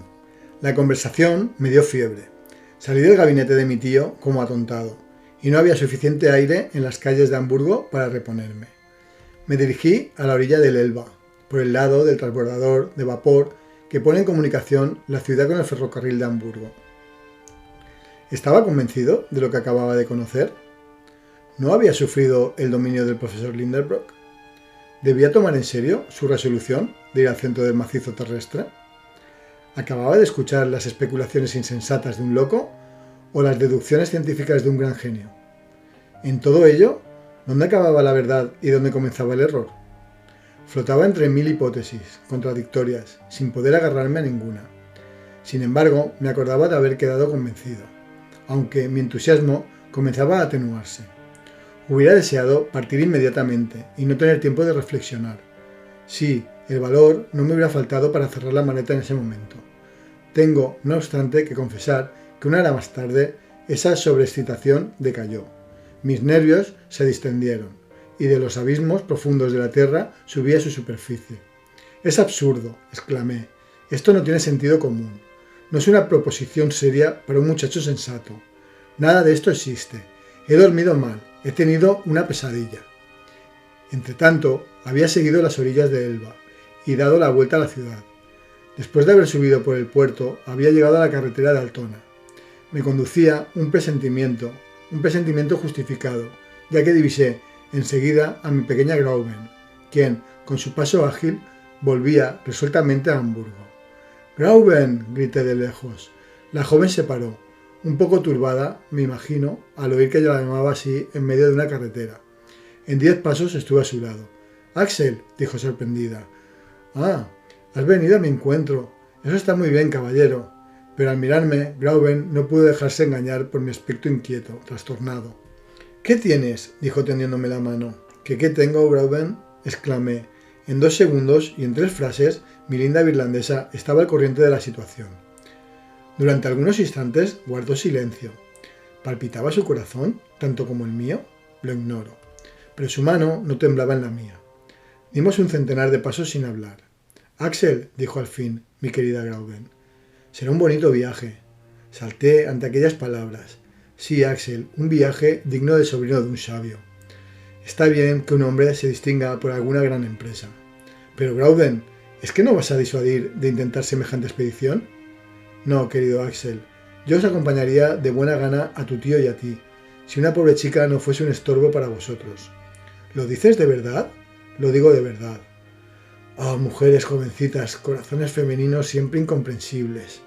La conversación me dio fiebre. Salí del gabinete de mi tío como atontado, y no había suficiente aire en las calles de Hamburgo para reponerme. Me dirigí a la orilla del Elba, por el lado del transbordador de vapor que pone en comunicación la ciudad con el ferrocarril de Hamburgo. ¿Estaba convencido de lo que acababa de conocer? ¿No había sufrido el dominio del profesor Lindenbrock? ¿Debía tomar en serio su resolución de ir al centro del macizo terrestre? ¿Acababa de escuchar las especulaciones insensatas de un loco o las deducciones científicas de un gran genio? En todo ello, ¿dónde acababa la verdad y dónde comenzaba el error? Flotaba entre 1000 hipótesis contradictorias, sin poder agarrarme a ninguna. Sin embargo, me acordaba de haber quedado convencido, aunque mi entusiasmo comenzaba a atenuarse. Hubiera deseado partir inmediatamente y no tener tiempo de reflexionar. Sí, el valor no me hubiera faltado para cerrar la maleta en ese momento. Tengo, no obstante, que confesar que una hora más tarde esa sobreexcitación decayó. Mis nervios se distendieron y de los abismos profundos de la tierra subí a su superficie. «Es absurdo», exclamé. «Esto no tiene sentido común. No es una proposición seria para un muchacho sensato. Nada de esto existe. He dormido mal. He tenido una pesadilla». Entretanto, había seguido las orillas de Elba y dado la vuelta a la ciudad. Después de haber subido por el puerto, había llegado a la carretera de Altona. Me conducía un presentimiento justificado, ya que divisé enseguida a mi pequeña Grauben, quien, con su paso ágil, volvía resueltamente a Hamburgo. «¡Grauben!», grité de lejos. La joven se paró, un poco turbada, me imagino, al oír que yo la llamaba así en medio de una carretera. En 10 pasos estuve a su lado. «¡Axel!», dijo sorprendida. «Ah, has venido a mi encuentro. Eso está muy bien, caballero». Pero al mirarme, Grauben no pudo dejarse engañar por mi aspecto inquieto, trastornado. «¿Qué tienes?», dijo tendiéndome la mano. «¿Qué tengo, Grauben?», exclamé. En 2 segundos y en 3 frases, mi linda irlandesa estaba al corriente de la situación. Durante algunos instantes guardó silencio. ¿Palpitaba su corazón, tanto como el mío? Lo ignoro. Pero su mano no temblaba en la mía. Dimos un centenar de pasos sin hablar. «Axel», dijo al fin mi querida Grauben. «Será un bonito viaje». Salté ante aquellas palabras. «Sí, Axel, un viaje digno del sobrino de un sabio. Está bien que un hombre se distinga por alguna gran empresa. Pero, Grauben, ¿es que no vas a disuadir de intentar semejante expedición?» «No, querido Axel. Yo os acompañaría de buena gana a tu tío y a ti, si una pobre chica no fuese un estorbo para vosotros». «¿Lo dices de verdad?». «Lo digo de verdad». «Oh, mujeres jovencitas, corazones femeninos siempre incomprensibles.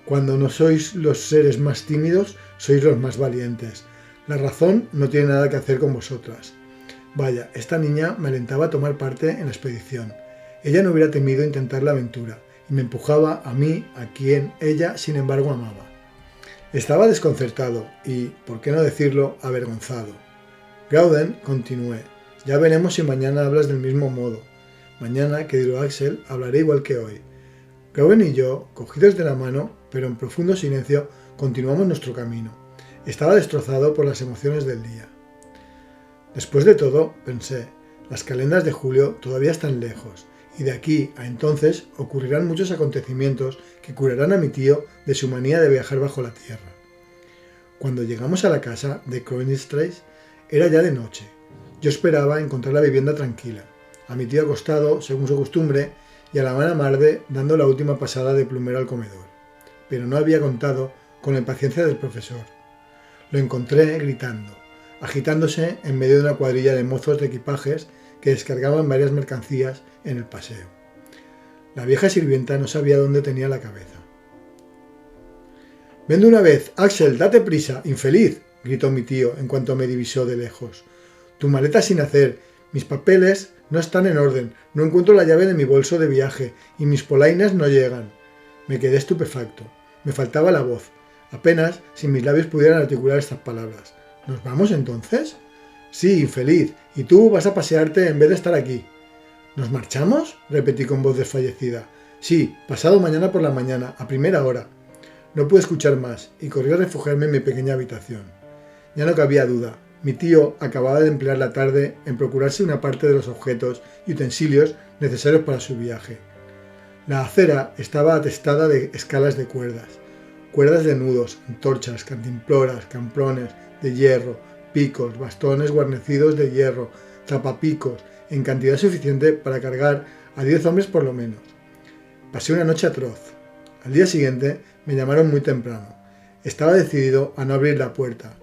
Cuando no sois los seres más tímidos, sois los más valientes. La razón no tiene nada que hacer con vosotras». Vaya, esta niña me alentaba a tomar parte en la expedición. Ella no hubiera temido intentar la aventura, y me empujaba a mí, a quien ella, sin embargo, amaba. Estaba desconcertado y, por qué no decirlo, avergonzado. «Grauben», continué, «ya veremos si mañana hablas del mismo modo. Mañana, querido Axel, hablaré igual que hoy». Grauben y yo, cogidos de la mano, pero en profundo silencio, continuamos nuestro camino. Estaba destrozado por las emociones del día. Después de todo, pensé, las calendas de julio todavía están lejos, y de aquí a entonces ocurrirán muchos acontecimientos que curarán a mi tío de su manía de viajar bajo la tierra. Cuando llegamos a la casa de Kroenstrasse, era ya de noche. Yo esperaba encontrar la vivienda tranquila, a mi tío acostado, según su costumbre, y a la hermana Marde dando la última pasada de plumero al comedor. Pero no había contado con la impaciencia del profesor. Lo encontré gritando, agitándose en medio de una cuadrilla de mozos de equipajes que descargaban varias mercancías en el paseo. La vieja sirvienta no sabía dónde tenía la cabeza. «Ven de una vez, Axel, date prisa, infeliz», gritó mi tío en cuanto me divisó de lejos. «Tu maleta sin hacer, mis papeles no están en orden, no encuentro la llave de mi bolso de viaje y mis polainas no llegan». Me quedé estupefacto. Me faltaba la voz. Apenas si mis labios pudieran articular estas palabras. «¿Nos vamos entonces?». «Sí, infeliz, y tú vas a pasearte en vez de estar aquí». «¿Nos marchamos?», repetí con voz desfallecida. «Sí, pasado mañana por la mañana, a primera hora». No pude escuchar más y corrí a refugiarme en mi pequeña habitación. Ya no cabía duda. Mi tío acababa de emplear la tarde en procurarse una parte de los objetos y utensilios necesarios para su viaje. La acera estaba atestada de escalas de cuerdas de nudos, antorchas, cantimploras, camplones de hierro, picos, bastones guarnecidos de hierro, zapapicos, en cantidad suficiente para cargar a 10 hombres por lo menos. Pasé una noche atroz. Al día siguiente me llamaron muy temprano. Estaba decidido a no abrir la puerta.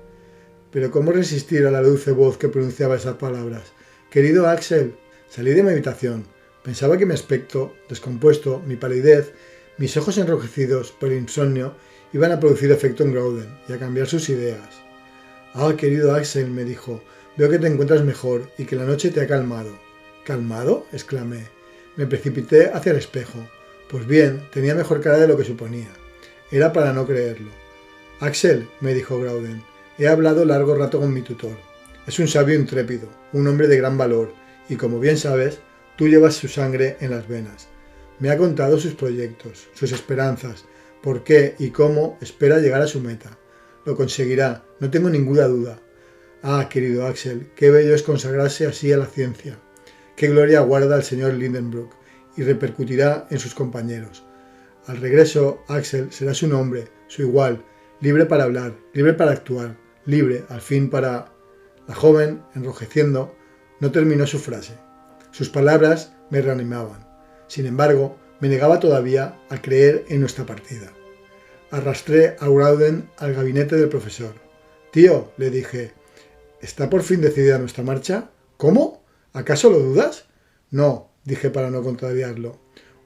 Pero ¿cómo resistir a la dulce voz que pronunciaba esas palabras? «Querido Axel». Salí de mi habitación. Pensaba que mi aspecto descompuesto, mi palidez, mis ojos enrojecidos por el insomnio iban a producir efecto en Grouden y a cambiar sus ideas. «Ah, querido Axel», me dijo, «veo que te encuentras mejor y que la noche te ha calmado». «¿Calmado?», exclamé. Me precipité hacia el espejo. Pues bien, tenía mejor cara de lo que suponía. Era para no creerlo. «Axel», me dijo Grouden, «he hablado largo rato con mi tutor. Es un sabio intrépido, un hombre de gran valor, y como bien sabes, tú llevas su sangre en las venas. Me ha contado sus proyectos, sus esperanzas, por qué y cómo espera llegar a su meta. Lo conseguirá, no tengo ninguna duda. Ah, querido Axel, qué bello es consagrarse así a la ciencia. Qué gloria guarda el señor Lindenbrook y repercutirá en sus compañeros. Al regreso, Axel será su nombre, su igual, libre para hablar, libre para actuar, libre, al fin, para...». La joven, enrojeciendo, no terminó su frase. Sus palabras me reanimaban. Sin embargo, me negaba todavía a creer en nuestra partida. Arrastré a Grouden al gabinete del profesor. «Tío», le dije, «¿está por fin decidida nuestra marcha?» «¿Cómo? ¿Acaso lo dudas?» «No», dije para no contrariarlo.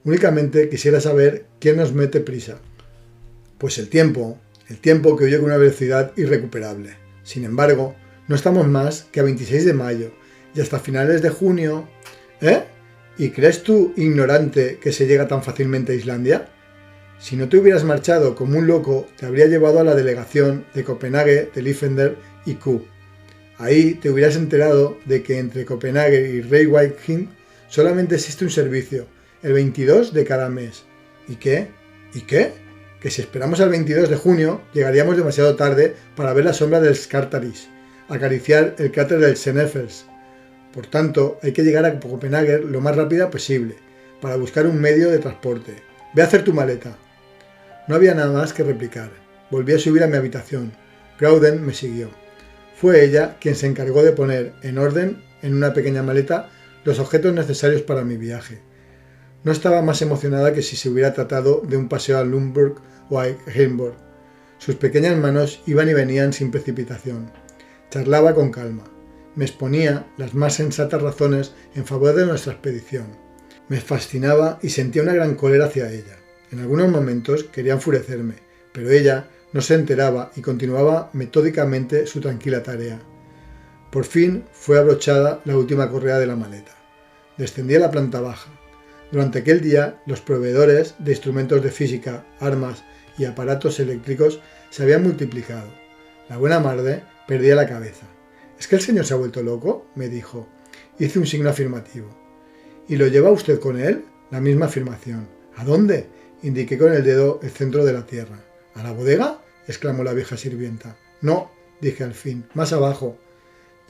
«Únicamente quisiera saber quién nos mete prisa». «Pues el tiempo que huye con una velocidad irrecuperable. Sin embargo, no estamos más que a 26 de mayo y hasta finales de junio... ¿Eh? ¿Y crees tú, ignorante, que se llega tan fácilmente a Islandia? Si no te hubieras marchado como un loco, te habría llevado a la delegación de Copenhague, de Liffender y Q. Ahí te hubieras enterado de que entre Copenhague y Reykjavik solamente existe un servicio, el 22 de cada mes. ¿Y qué? ¿Y qué? Que si esperamos al 22 de junio, llegaríamos demasiado tarde para ver la sombra del Skartaris, acariciar el cráter del Sneffels. Por tanto, hay que llegar a Copenhague lo más rápida posible, para buscar un medio de transporte. Ve a hacer tu maleta. No había nada más que replicar. Volví a subir a mi habitación. Grouden me siguió. Fue ella quien se encargó de poner en orden, en una pequeña maleta, los objetos necesarios para mi viaje. No estaba más emocionada que si se hubiera tratado de un paseo a Lundborg o a Heimborg. Sus pequeñas manos iban y venían sin precipitación. Charlaba con calma. Me exponía las más sensatas razones en favor de nuestra expedición. Me fascinaba y sentía una gran cólera hacia ella. En algunos momentos quería enfurecerme, pero ella no se enteraba y continuaba metódicamente su tranquila tarea. Por fin fue abrochada la última correa de la maleta. Descendí a la planta baja. Durante aquel día, los proveedores de instrumentos de física, armas y aparatos eléctricos se habían multiplicado. La buena Marde perdía la cabeza. «¿Es que el señor se ha vuelto loco?», me dijo. Hice un signo afirmativo. «¿Y lo lleva usted con él?». La misma afirmación. «¿A dónde?». Indiqué con el dedo el centro de la tierra. «¿A la bodega?», exclamó la vieja sirvienta. «No», dije al fin, «más abajo».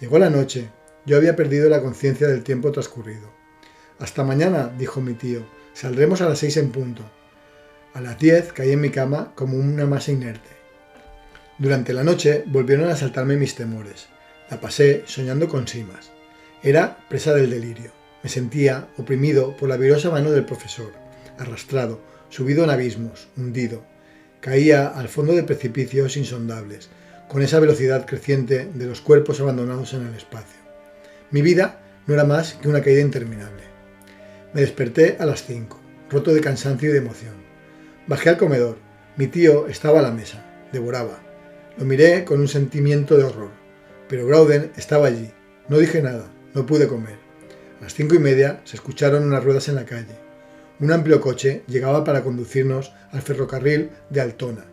Llegó la noche. Yo había perdido la conciencia del tiempo transcurrido. «Hasta mañana», dijo mi tío. «Saldremos a las 6 en punto». A las 10 caí en mi cama como una masa inerte. Durante la noche volvieron a asaltarme mis temores. La pasé soñando con Simas. Era presa del delirio. Me sentía oprimido por la vigorosa mano del profesor, arrastrado, subido en abismos, hundido. Caía al fondo de precipicios insondables, con esa velocidad creciente de los cuerpos abandonados en el espacio. Mi vida no era más que una caída interminable. Me desperté a las 5, roto de cansancio y de emoción. Bajé al comedor. Mi tío estaba a la mesa. Devoraba. Lo miré con un sentimiento de horror. Pero Grouden estaba allí. No dije nada. No pude comer. A las 5:30 se escucharon unas ruedas en la calle. Un amplio coche llegaba para conducirnos al ferrocarril de Altona.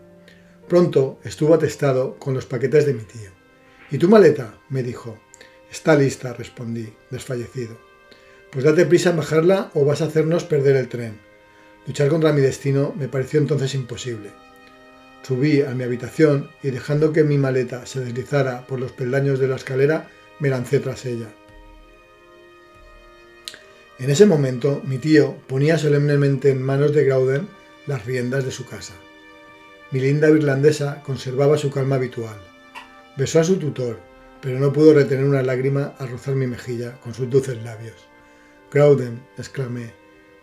Pronto estuvo atestado con los paquetes de mi tío. «¿Y tu maleta?», me dijo. «Está lista», respondí, desfallecido. «Pues date prisa en bajarla o vas a hacernos perder el tren». Luchar contra mi destino me pareció entonces imposible. Subí a mi habitación y dejando que mi maleta se deslizara por los peldaños de la escalera, me lancé tras ella. En ese momento, mi tío ponía solemnemente en manos de Grauden las riendas de su casa. Mi linda irlandesa conservaba su calma habitual. Besó a su tutor, pero no pudo retener una lágrima al rozar mi mejilla con sus dulces labios. «Grauden», exclamé.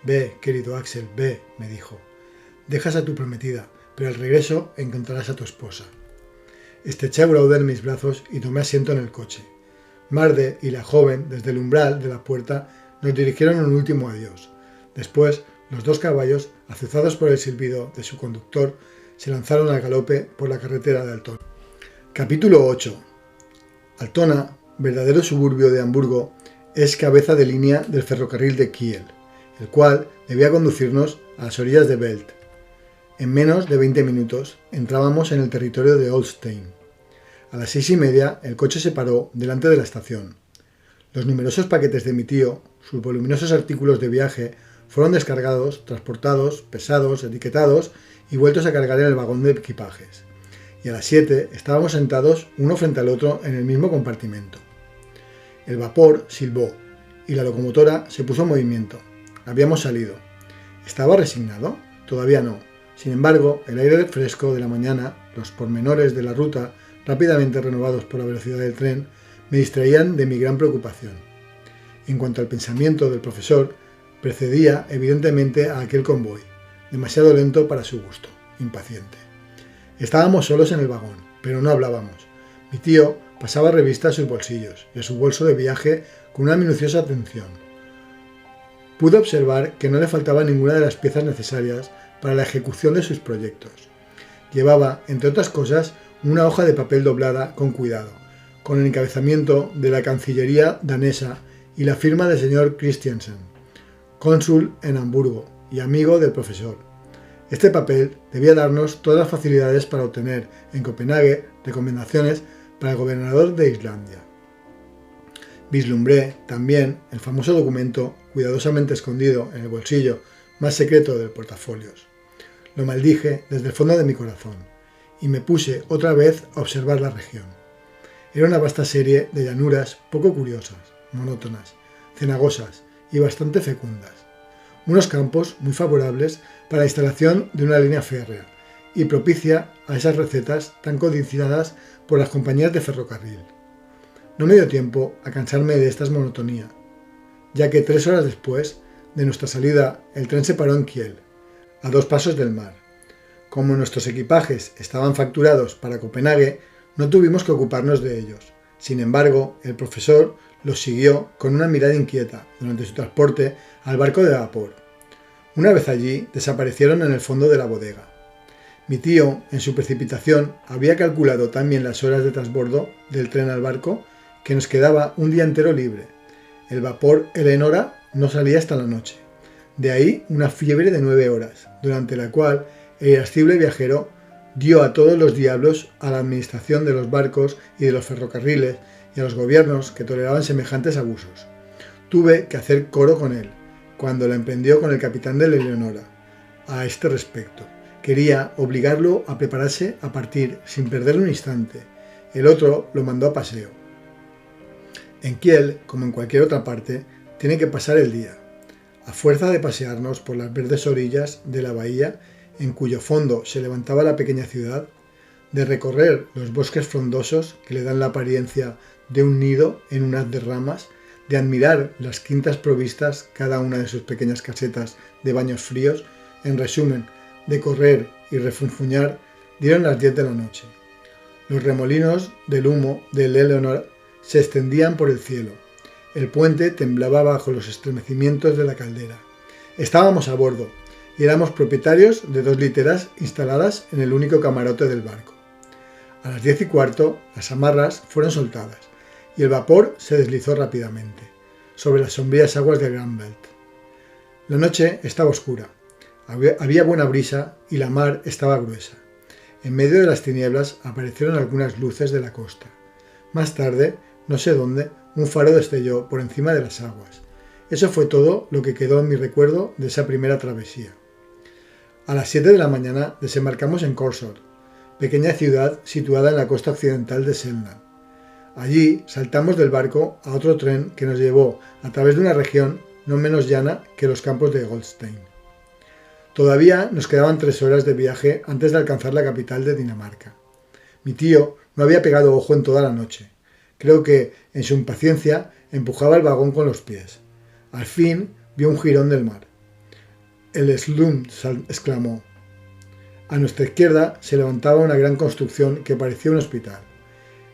«Ve, querido Axel, ve», me dijo. «Dejas a tu prometida, pero al regreso encontrarás a tu esposa». Estreché a Grauden en mis brazos y tomé asiento en el coche. Marde y la joven, desde el umbral de la puerta, nos dirigieron un último adiós. Después, los dos caballos, azuzados por el silbido de su conductor, se lanzaron al galope por la carretera de Altona. Capítulo 8. Altona, verdadero suburbio de Hamburgo, es cabeza de línea del ferrocarril de Kiel, el cual debía conducirnos a las orillas de Belt. En menos de 20 minutos entrábamos en el territorio de Holstein. A las 6:30 el coche se paró delante de la estación. Los numerosos paquetes de mi tío, sus voluminosos artículos de viaje, fueron descargados, transportados, pesados, etiquetados y vueltos a cargar en el vagón de equipajes. Y a las 7 estábamos sentados uno frente al otro en el mismo compartimento. El vapor silbó y la locomotora se puso en movimiento. Habíamos salido. ¿Estaba resignado? Todavía no. Sin embargo, el aire fresco de la mañana, los pormenores de la ruta, rápidamente renovados por la velocidad del tren, me distraían de mi gran preocupación. En cuanto al pensamiento del profesor, precedía evidentemente a aquel convoy, demasiado lento para su gusto, impaciente. Estábamos solos en el vagón, pero no hablábamos. Mi tío pasaba revista a sus bolsillos y a su bolso de viaje con una minuciosa atención. Pude observar que no le faltaba ninguna de las piezas necesarias para la ejecución de sus proyectos. Llevaba, entre otras cosas, una hoja de papel doblada con cuidado, con el encabezamiento de la Cancillería danesa y la firma del señor Christiansen, cónsul en Hamburgo y amigo del profesor. Este papel debía darnos todas las facilidades para obtener en Copenhague recomendaciones para el gobernador de Islandia. Vislumbré también el famoso documento cuidadosamente escondido en el bolsillo más secreto del portafolios. Lo maldije desde el fondo de mi corazón y me puse otra vez a observar la región. Era una vasta serie de llanuras poco curiosas, monótonas, cenagosas y bastante fecundas. Unos campos muy favorables para la instalación de una línea férrea y propicia a esas recetas tan codiciadas por las compañías de ferrocarril. No me dio tiempo a cansarme de esta monotonía, ya que 3 horas después de nuestra salida el tren se paró en Kiel, a 2 pasos del mar. Como nuestros equipajes estaban facturados para Copenhague, no tuvimos que ocuparnos de ellos. Sin embargo, el profesor los siguió con una mirada inquieta durante su transporte al barco de vapor. Una vez allí, desaparecieron en el fondo de la bodega. Mi tío, en su precipitación, había calculado tan bien las horas de transbordo del tren al barco que nos quedaba un día entero libre. El vapor Eleonora no salía hasta la noche. De ahí una fiebre de 9 horas, durante la cual el irascible viajero dio a todos los diablos a la administración de los barcos y de los ferrocarriles y a los gobiernos que toleraban semejantes abusos. Tuve que hacer coro con él, cuando la emprendió con el capitán de la Eleonora. A este respecto, quería obligarlo a prepararse a partir sin perder un instante. El otro lo mandó a paseo. En Kiel, como en cualquier otra parte, tiene que pasar el día. A fuerza de pasearnos por las verdes orillas de la bahía, en cuyo fondo se levantaba la pequeña ciudad, de recorrer los bosques frondosos que le dan la apariencia de un nido en un haz de ramas, de admirar las quintas provistas, cada una de sus pequeñas casetas de baños fríos, en resumen, de correr y refunfuñar, dieron las 10 de la noche. Los remolinos del humo del Eleonora se extendían por el cielo. El puente temblaba bajo los estremecimientos de la caldera. Estábamos a bordo y éramos propietarios de 2 literas instaladas en el único camarote del barco. A las 10:15 las amarras fueron soltadas y el vapor se deslizó rápidamente sobre las sombrías aguas de Granvelt. La noche estaba oscura, había buena brisa y la mar estaba gruesa. En medio de las tinieblas aparecieron algunas luces de la costa. Más tarde, no sé dónde, un faro destelló por encima de las aguas. Eso fue todo lo que quedó en mi recuerdo de esa primera travesía. A las 7 de la mañana desembarcamos en Korsør, pequeña ciudad situada en la costa occidental de Selland. Allí saltamos del barco a otro tren que nos llevó a través de una región no menos llana que los campos de Goldstein. Todavía nos quedaban 3 horas de viaje antes de alcanzar la capital de Dinamarca. Mi tío no había pegado ojo en toda la noche. Creo que, en su impaciencia, empujaba el vagón con los pies. Al fin vio un jirón del mar. «El Slum», exclamó. A nuestra izquierda se levantaba una gran construcción que parecía un hospital.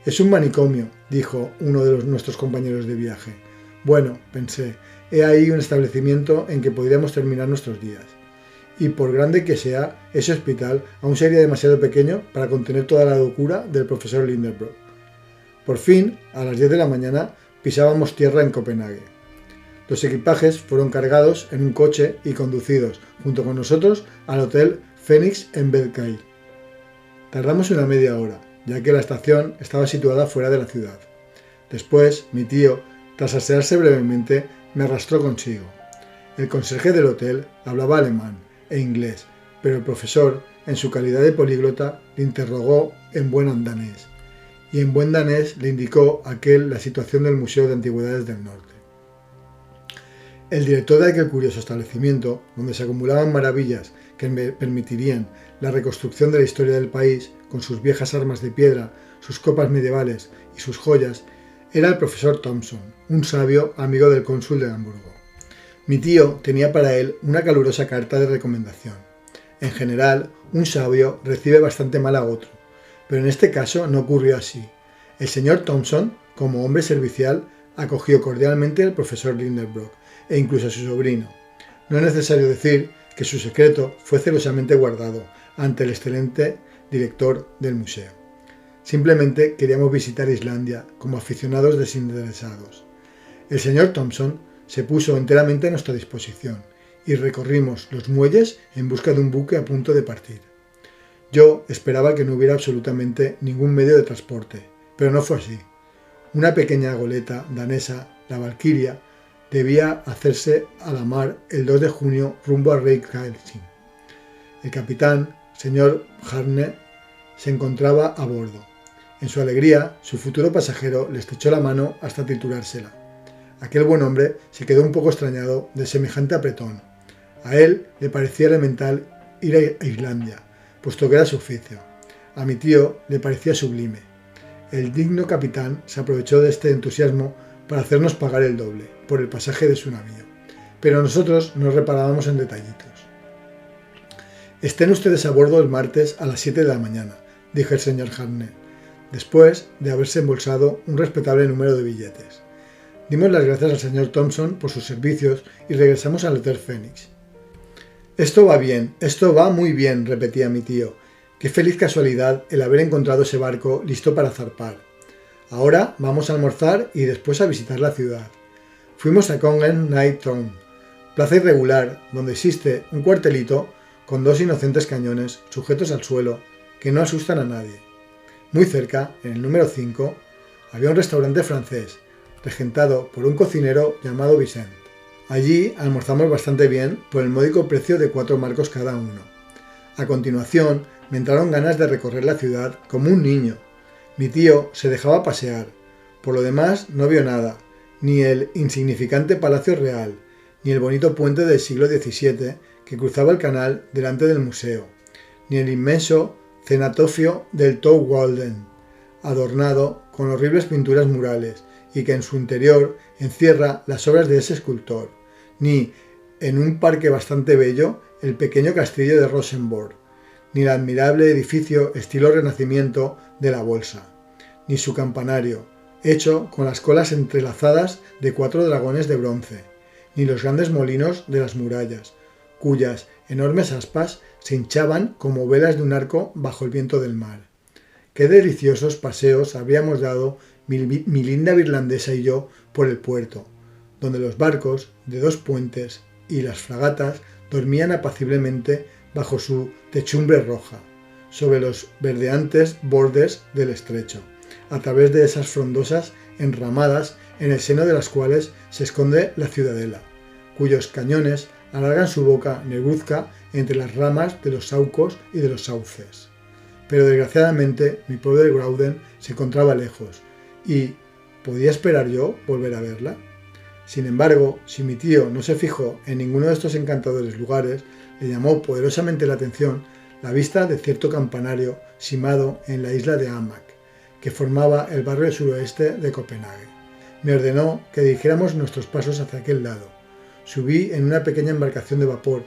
«Es un manicomio», dijo uno de nuestros compañeros de viaje. Bueno, pensé, he ahí un establecimiento en que podríamos terminar nuestros días. Y por grande que sea, ese hospital aún sería demasiado pequeño para contener toda la locura del profesor Lindenbrock. Por fin, a las 10 de la mañana, pisábamos tierra en Copenhague. Los equipajes fueron cargados en un coche y conducidos, junto con nosotros, al hotel Phoenix en Belcair. Tardamos una media hora, ya que la estación estaba situada fuera de la ciudad. Después, mi tío, tras asearse brevemente, me arrastró consigo. El conserje del hotel hablaba alemán e inglés, pero el profesor, en su calidad de políglota, le interrogó en buen danés, y en buen danés le indicó a aquel la situación del Museo de Antigüedades del Norte. El director de aquel curioso establecimiento, donde se acumulaban maravillas que me permitirían la reconstrucción de la historia del país, con sus viejas armas de piedra, sus copas medievales y sus joyas, era el profesor Thompson, un sabio amigo del cónsul de Hamburgo. Mi tío tenía para él una calurosa carta de recomendación. En general, un sabio recibe bastante mal a otro, pero en este caso no ocurrió así. El señor Thompson, como hombre servicial, acogió cordialmente al profesor Lindenbrock e incluso a su sobrino. No es necesario decir que su secreto fue celosamente guardado ante el excelente director del museo. Simplemente queríamos visitar Islandia como aficionados desinteresados. El señor Thompson se puso enteramente a nuestra disposición y recorrimos los muelles en busca de un buque a punto de partir. Yo esperaba que no hubiera absolutamente ningún medio de transporte, pero no fue así. Una pequeña goleta danesa, la Valkyria, debía hacerse a la mar el 2 de junio rumbo a Reykjavik. El capitán, señor Harne, se encontraba a bordo. En su alegría, su futuro pasajero le estrechó la mano hasta titulársela. Aquel buen hombre se quedó un poco extrañado de semejante apretón. A él le parecía elemental ir a Islandia, puesto que era su oficio. A mi tío le parecía sublime. El digno capitán se aprovechó de este entusiasmo para hacernos pagar el doble por el pasaje de su navío, pero nosotros no reparábamos en detallitos. «Estén ustedes a bordo el martes a las 7 de la mañana», dijo el señor Hartnett, después de haberse embolsado un respetable número de billetes. Dimos las gracias al señor Thompson por sus servicios y regresamos al Hotel Phoenix. «Esto va bien, esto va muy bien», repetía mi tío. «Qué feliz casualidad el haber encontrado ese barco listo para zarpar. Ahora vamos a almorzar y después a visitar la ciudad». Fuimos a Kongen Night Town, plaza irregular donde existe un cuartelito con 2 inocentes cañones sujetos al suelo que no asustan a nadie. Muy cerca, en el número 5, había un restaurante francés, regentado por un cocinero llamado Vicent. Allí almorzamos bastante bien por el módico precio de 4 marcos cada uno. A continuación, me entraron ganas de recorrer la ciudad como un niño. Mi tío se dejaba pasear. Por lo demás, no vio nada, ni el insignificante Palacio Real, ni el bonito puente del siglo XVII que cruzaba el canal delante del museo, ni el inmenso cenotafio del Thorwalden, adornado con horribles pinturas murales y que en su interior encierra las obras de ese escultor, ni, en un parque bastante bello, el pequeño castillo de Rosenborg, ni el admirable edificio estilo Renacimiento de la Bolsa, ni su campanario, hecho con las colas entrelazadas de 4 dragones de bronce, ni los grandes molinos de las murallas, cuyas enormes aspas se hinchaban como velas de un arco bajo el viento del mar. Qué deliciosos paseos habíamos dado mi linda irlandesa y yo por el puerto, donde los barcos de 2 puentes y las fragatas dormían apaciblemente bajo su techumbre roja, sobre los verdeantes bordes del estrecho, a través de esas frondosas enramadas en el seno de las cuales se esconde la ciudadela, cuyos cañones alargan su boca negruzca entre las ramas de los saucos y de los sauces. Pero desgraciadamente mi pobre Grauden se encontraba lejos, y ¿podía esperar yo volver a verla? Sin embargo, si mi tío no se fijó en ninguno de estos encantadores lugares, le llamó poderosamente la atención la vista de cierto campanario simado en la isla de Amak, que formaba el barrio suroeste de Copenhague. Me ordenó que dirigiéramos nuestros pasos hacia aquel lado. Subí en una pequeña embarcación de vapor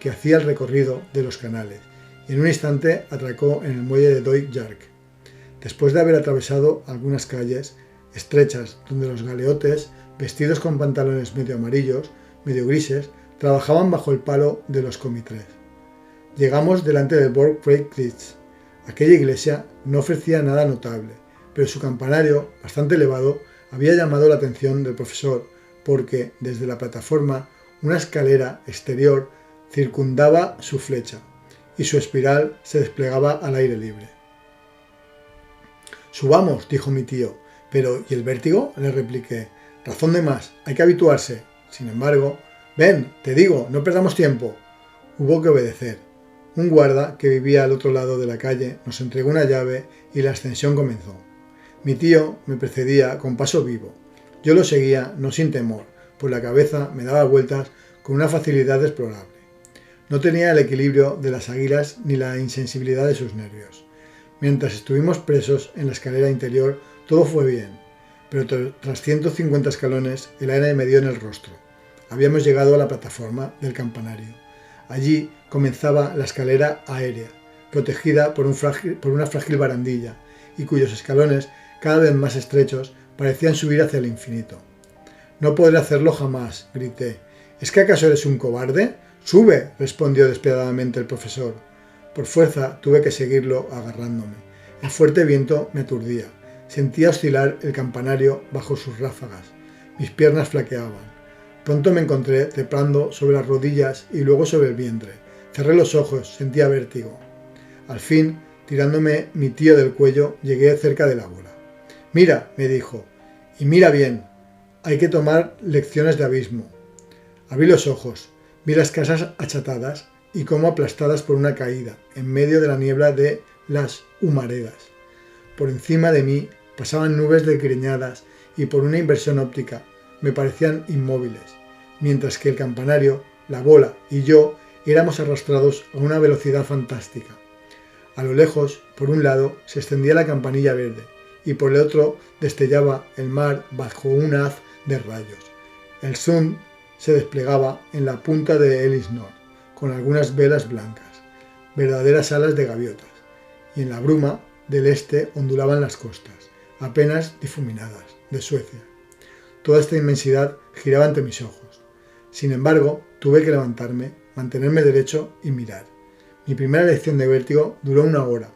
que hacía el recorrido de los canales y en un instante atracó en el muelle de Doig Jark. Después de haber atravesado algunas calles estrechas donde los galeotes, vestidos con pantalones medio amarillos, medio grises, trabajaban bajo el palo de los comitres. Llegamos delante del Borg Freykrist. Aquella iglesia no ofrecía nada notable, pero su campanario, bastante elevado, había llamado la atención del profesor porque, desde la plataforma, una escalera exterior circundaba su flecha y su espiral se desplegaba al aire libre. «Subamos», dijo mi tío. «¿Pero y el vértigo?», le repliqué. «Razón de más, hay que habituarse». Sin embargo, «Ven, te digo, no perdamos tiempo». Hubo que obedecer. Un guarda que vivía al otro lado de la calle nos entregó una llave y la ascensión comenzó. Mi tío me precedía con paso vivo. Yo lo seguía, no sin temor, pues la cabeza me daba vueltas con una facilidad deplorable. No tenía el equilibrio de las águilas ni la insensibilidad de sus nervios. Mientras estuvimos presos en la escalera interior, todo fue bien, pero tras 150 escalones el aire me dio en el rostro. Habíamos llegado a la plataforma del campanario. Allí comenzaba la escalera aérea, protegida por una frágil barandilla, y cuyos escalones, cada vez más estrechos, parecían subir hacia el infinito. «No podré hacerlo jamás», grité. «¿Es que acaso eres un cobarde? ¡Sube!», respondió despiadadamente el profesor. Por fuerza tuve que seguirlo agarrándome. El fuerte viento me aturdía. Sentía oscilar el campanario bajo sus ráfagas. Mis piernas flaqueaban. Pronto me encontré trepando sobre las rodillas y luego sobre el vientre. Cerré los ojos, sentía vértigo. Al fin, tirándome mi tío del cuello, llegué cerca de la bola. «Mira», me dijo, «y mira bien. Hay que tomar lecciones de abismo». Abrí los ojos, vi las casas achatadas y como aplastadas por una caída, en medio de la niebla de las humaredas. Por encima de mí pasaban nubes desgreñadas y por una inversión óptica me parecían inmóviles, mientras que el campanario, la bola y yo éramos arrastrados a una velocidad fantástica. A lo lejos, por un lado, se extendía la campanilla verde y por el otro destellaba el mar bajo un haz de rayos. El Sund se desplegaba en la punta de Elisnor, con algunas velas blancas, verdaderas alas de gaviotas, y en la bruma del este ondulaban las costas, apenas difuminadas, de Suecia. Toda esta inmensidad giraba ante mis ojos. Sin embargo, tuve que levantarme, mantenerme derecho y mirar. Mi primera lección de vértigo duró 1 hora,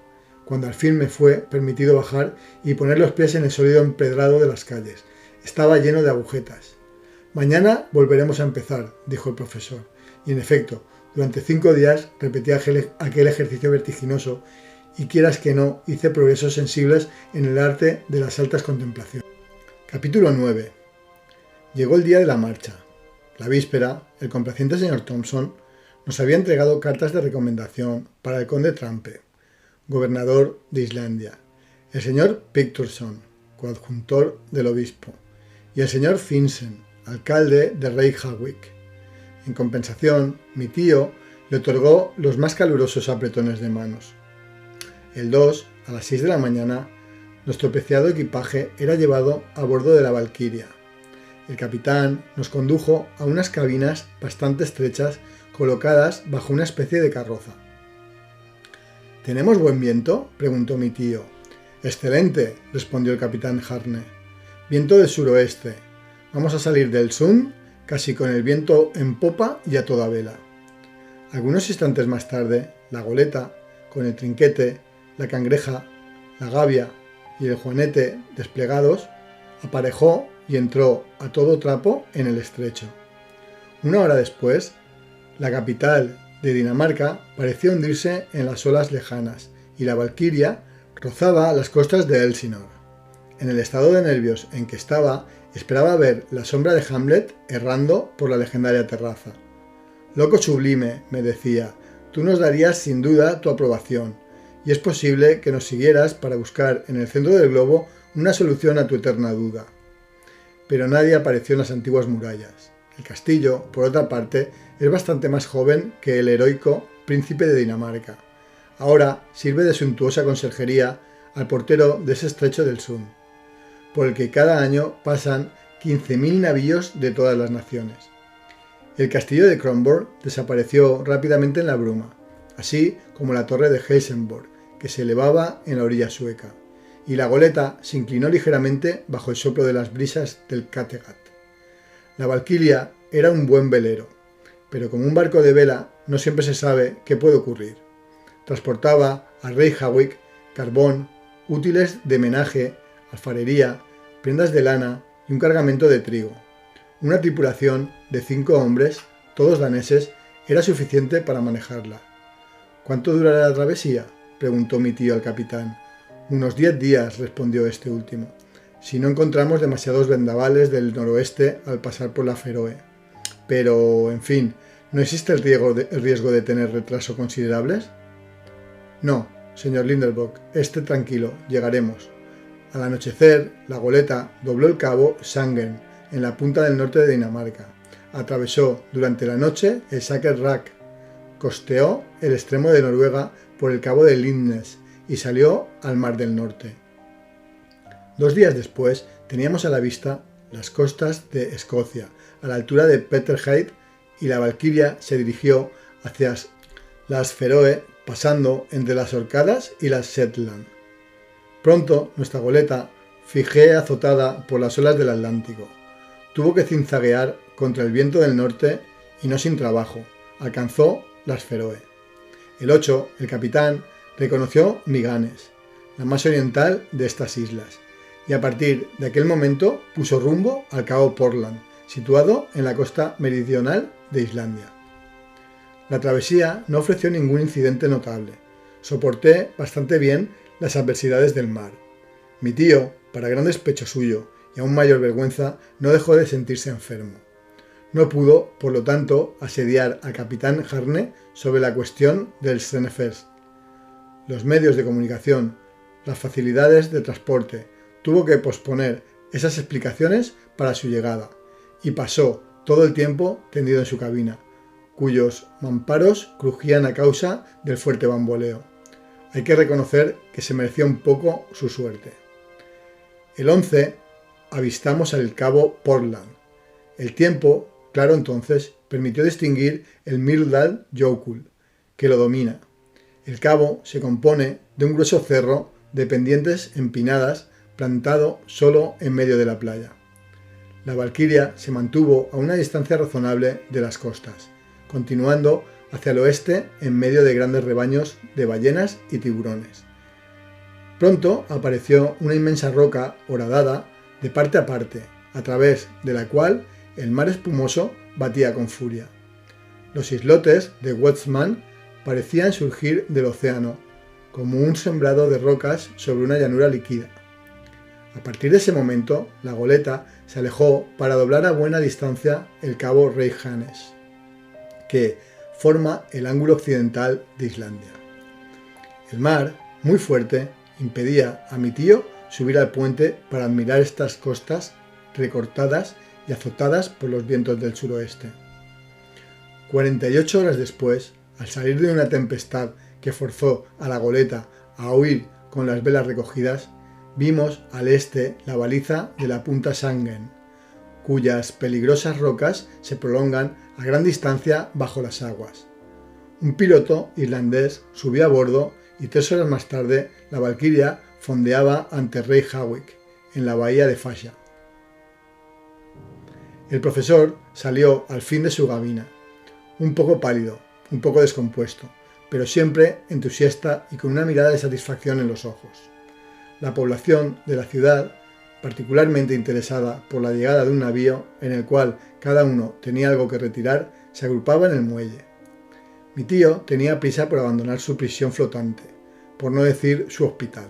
cuando al fin me fue permitido bajar y poner los pies en el sólido empedrado de las calles. Estaba lleno de agujetas. «Mañana volveremos a empezar», dijo el profesor, y en efecto, durante 5 días repetí aquel ejercicio vertiginoso y quieras que no, hice progresos sensibles en el arte de las altas contemplaciones. Capítulo 9. Llegó el día de la marcha. La víspera, el complaciente señor Thompson nos había entregado cartas de recomendación para el conde Trampe, gobernador de Islandia, el señor Picturson, coadjutor del obispo, y el señor Finsen, alcalde de Reykjavik. En compensación, mi tío le otorgó los más calurosos apretones de manos. El 2, a las 6 de la mañana, nuestro preciado equipaje era llevado a bordo de la Valquiria. El capitán nos condujo a unas cabinas bastante estrechas colocadas bajo una especie de carroza. «¿Tenemos buen viento?», preguntó mi tío. «Excelente», respondió el capitán Harne. «Viento del suroeste. Vamos a salir del Sund casi con el viento en popa y a toda vela». Algunos instantes más tarde, la goleta, con el trinquete, la cangreja, la gavia y el juanete desplegados, aparejó y entró a todo trapo en el estrecho. 1 hora después, la capital de Dinamarca parecía hundirse en las olas lejanas y la Valquiria rozaba las costas de Elsinor. En el estado de nervios en que estaba, esperaba ver la sombra de Hamlet errando por la legendaria terraza. «Loco sublime», me decía, «tú nos darías sin duda tu aprobación, y es posible que nos siguieras para buscar en el centro del globo una solución a tu eterna duda». pero nadie apareció en las antiguas murallas. El castillo, por otra parte, es bastante más joven que el heroico príncipe de Dinamarca. Ahora sirve de suntuosa conserjería al portero de ese estrecho del Sund, por el que cada año pasan 15.000 navíos de todas las naciones. El castillo de Kronborg desapareció rápidamente en la bruma, así como la torre de Helsingborg, que se elevaba en la orilla sueca, y la goleta se inclinó ligeramente bajo el soplo de las brisas del Kattegat. La Valkyria era un buen velero, pero como un barco de vela no siempre se sabe qué puede ocurrir. Transportaba a Reykjavik carbón, útiles de menaje, alfarería, prendas de lana y un cargamento de trigo. Una tripulación de 5 hombres, todos daneses, era suficiente para manejarla. ¿Cuánto durará la travesía?, preguntó mi tío al capitán. Unos 10 días, respondió este último, si no encontramos demasiados vendavales del noroeste al pasar por la Feroe. Pero, en fin, ¿no existe el riesgo de tener retraso considerables? No, señor Lindelbock, esté tranquilo, llegaremos. Al anochecer, la goleta dobló el cabo Sangen, en la punta del norte de Dinamarca. Atravesó durante la noche el Skagerrak, costeó el extremo de Noruega por el cabo de Lindnes y salió al Mar del Norte. 2 días después teníamos a la vista las costas de Escocia, a la altura de Peterhead, y la Valkyria se dirigió hacia las Feroe, pasando entre las Orcadas y las Shetland. Pronto nuestra goleta fijé azotada por las olas del Atlántico. Tuvo que cinzaguear contra el viento del norte y no sin trabajo. Alcanzó las Feroe. El 8, el capitán, reconoció Miganes, la más oriental de estas islas, y a partir de aquel momento puso rumbo al cabo Portland, situado en la costa meridional de Islandia. La travesía no ofreció ningún incidente notable. Soporté bastante bien las adversidades del mar. Mi tío, para gran despecho suyo y aún mayor vergüenza, no dejó de sentirse enfermo. No pudo, por lo tanto, asediar al capitán Harne sobre la cuestión del Steenfels. Los medios de comunicación, las facilidades de transporte, tuvo que posponer esas explicaciones para su llegada, y pasó todo el tiempo tendido en su cabina, cuyos mamparos crujían a causa del fuerte bamboleo. Hay que reconocer que se mereció un poco su suerte. El 11 avistamos el cabo Portland. El tiempo, claro entonces, permitió distinguir el Myrdal Jökull, que lo domina. El cabo se compone de un grueso cerro de pendientes empinadas plantado solo en medio de la playa. La Valkyria se mantuvo a una distancia razonable de las costas, continuando hacia el oeste en medio de grandes rebaños de ballenas y tiburones. Pronto apareció una inmensa roca horadada de parte a parte, a través de la cual el mar espumoso batía con furia. Los islotes de Wetzman parecían surgir del océano, como un sembrado de rocas sobre una llanura líquida. A partir de ese momento, la goleta se alejó para doblar a buena distancia el cabo Reykjanes, que forma el ángulo occidental de Islandia. El mar, muy fuerte, impedía a mi tío subir al puente para admirar estas costas recortadas y azotadas por los vientos del suroeste. 48 horas después, al salir de una tempestad que forzó a la goleta a huir con las velas recogidas, vimos al este la baliza de la punta Sangen, cuyas peligrosas rocas se prolongan a gran distancia bajo las aguas. Un piloto irlandés subió a bordo y 3 horas más tarde la Valkyria fondeaba ante Reykjavik, en la bahía de Fasha. El profesor salió al fin de su gabina, un poco pálido, un poco descompuesto, pero siempre entusiasta y con una mirada de satisfacción en los ojos. La población de la ciudad, particularmente interesada por la llegada de un navío en el cual cada uno tenía algo que retirar, se agrupaba en el muelle. Mi tío tenía prisa por abandonar su prisión flotante, por no decir su hospital.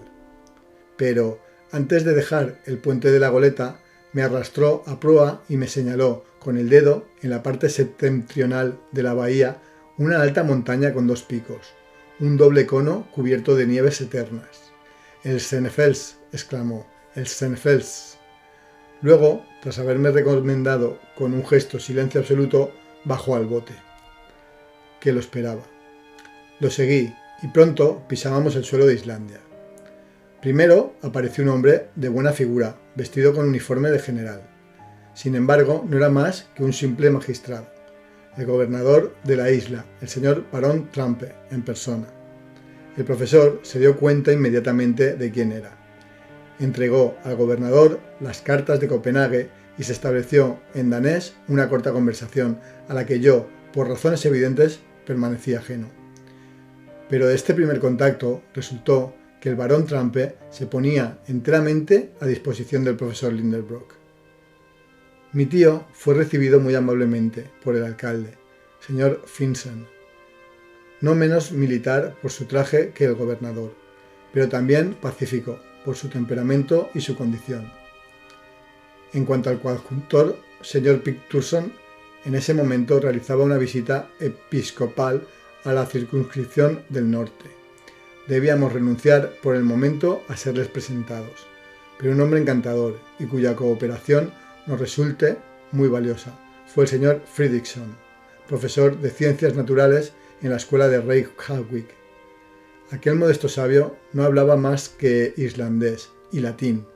Pero, antes de dejar el puente de la goleta, me arrastró a proa y me señaló con el dedo en la parte septentrional de la bahía una alta montaña con 2 picos, un doble cono cubierto de nieves eternas. «El Steenfels», exclamó, «el Steenfels». Luego, tras haberme recomendado con un gesto silencio absoluto, bajó al bote, que lo esperaba. Lo seguí y pronto pisábamos el suelo de Islandia. Primero apareció un hombre de buena figura, vestido con uniforme de general. Sin embargo, no era más que un simple magistrado, el gobernador de la isla, el señor barón Trampe, en persona. El profesor se dio cuenta inmediatamente de quién era. Entregó al gobernador las cartas de Copenhague y se estableció en danés una corta conversación a la que yo, por razones evidentes, permanecí ajeno. Pero de este primer contacto resultó que el barón Trampe se ponía enteramente a disposición del profesor Lindenbrock. Mi tío fue recibido muy amablemente por el alcalde, señor Finsen, no menos militar por su traje que el gobernador, pero también pacífico por su temperamento y su condición. En cuanto al coadjutor, señor Picturson, en ese momento realizaba una visita episcopal a la circunscripción del norte. Debíamos renunciar por el momento a serles presentados, pero un hombre encantador y cuya cooperación nos resulte muy valiosa fue el señor Fridriksson, profesor de Ciencias Naturales en la escuela de Reykjavik. Aquel modesto sabio no hablaba más que islandés y latín.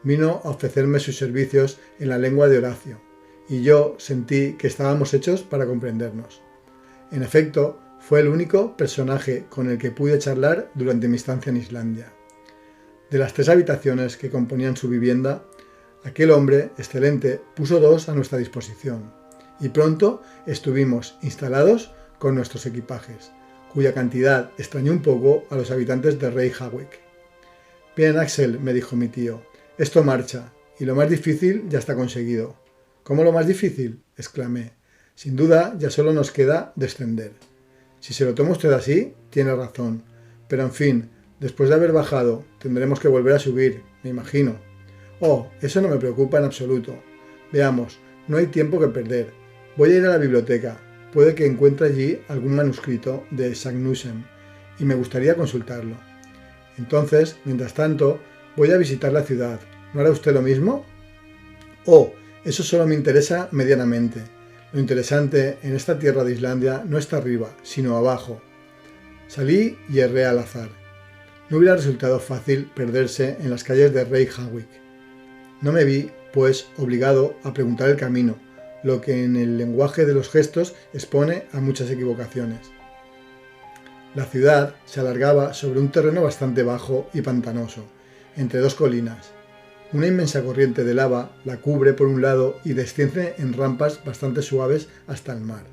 Vino a ofrecerme sus servicios en la lengua de Horacio, y yo sentí que estábamos hechos para comprendernos. En efecto, fue el único personaje con el que pude charlar durante mi estancia en Islandia. De las 3 habitaciones que componían su vivienda, aquel hombre excelente puso 2 a nuestra disposición, y pronto estuvimos instalados con nuestros equipajes, cuya cantidad extrañó un poco a los habitantes de Reykjavik. Bien, Axel, me dijo mi tío, esto marcha, y lo más difícil ya está conseguido. ¿Cómo lo más difícil?, exclamé. Sin duda, ya solo nos queda descender. Si se lo toma usted así, tiene razón, pero en fin, después de haber bajado, tendremos que volver a subir, me imagino. Oh, eso no me preocupa en absoluto. Veamos, no hay tiempo que perder. Voy a ir a la biblioteca. Puede que encuentre allí algún manuscrito de Sagnussen y me gustaría consultarlo. Entonces, mientras tanto, voy a visitar la ciudad. ¿No hará usted lo mismo? Oh, eso solo me interesa medianamente. Lo interesante en esta tierra de Islandia no está arriba, sino abajo. Salí y erré al azar. No hubiera resultado fácil perderse en las calles de Reykjavik. No me vi, pues, obligado a preguntar el camino, lo que en el lenguaje de los gestos expone a muchas equivocaciones. La ciudad se alargaba sobre un terreno bastante bajo y pantanoso, entre 2 colinas. Una inmensa corriente de lava la cubre por un lado y desciende en rampas bastante suaves hasta el mar.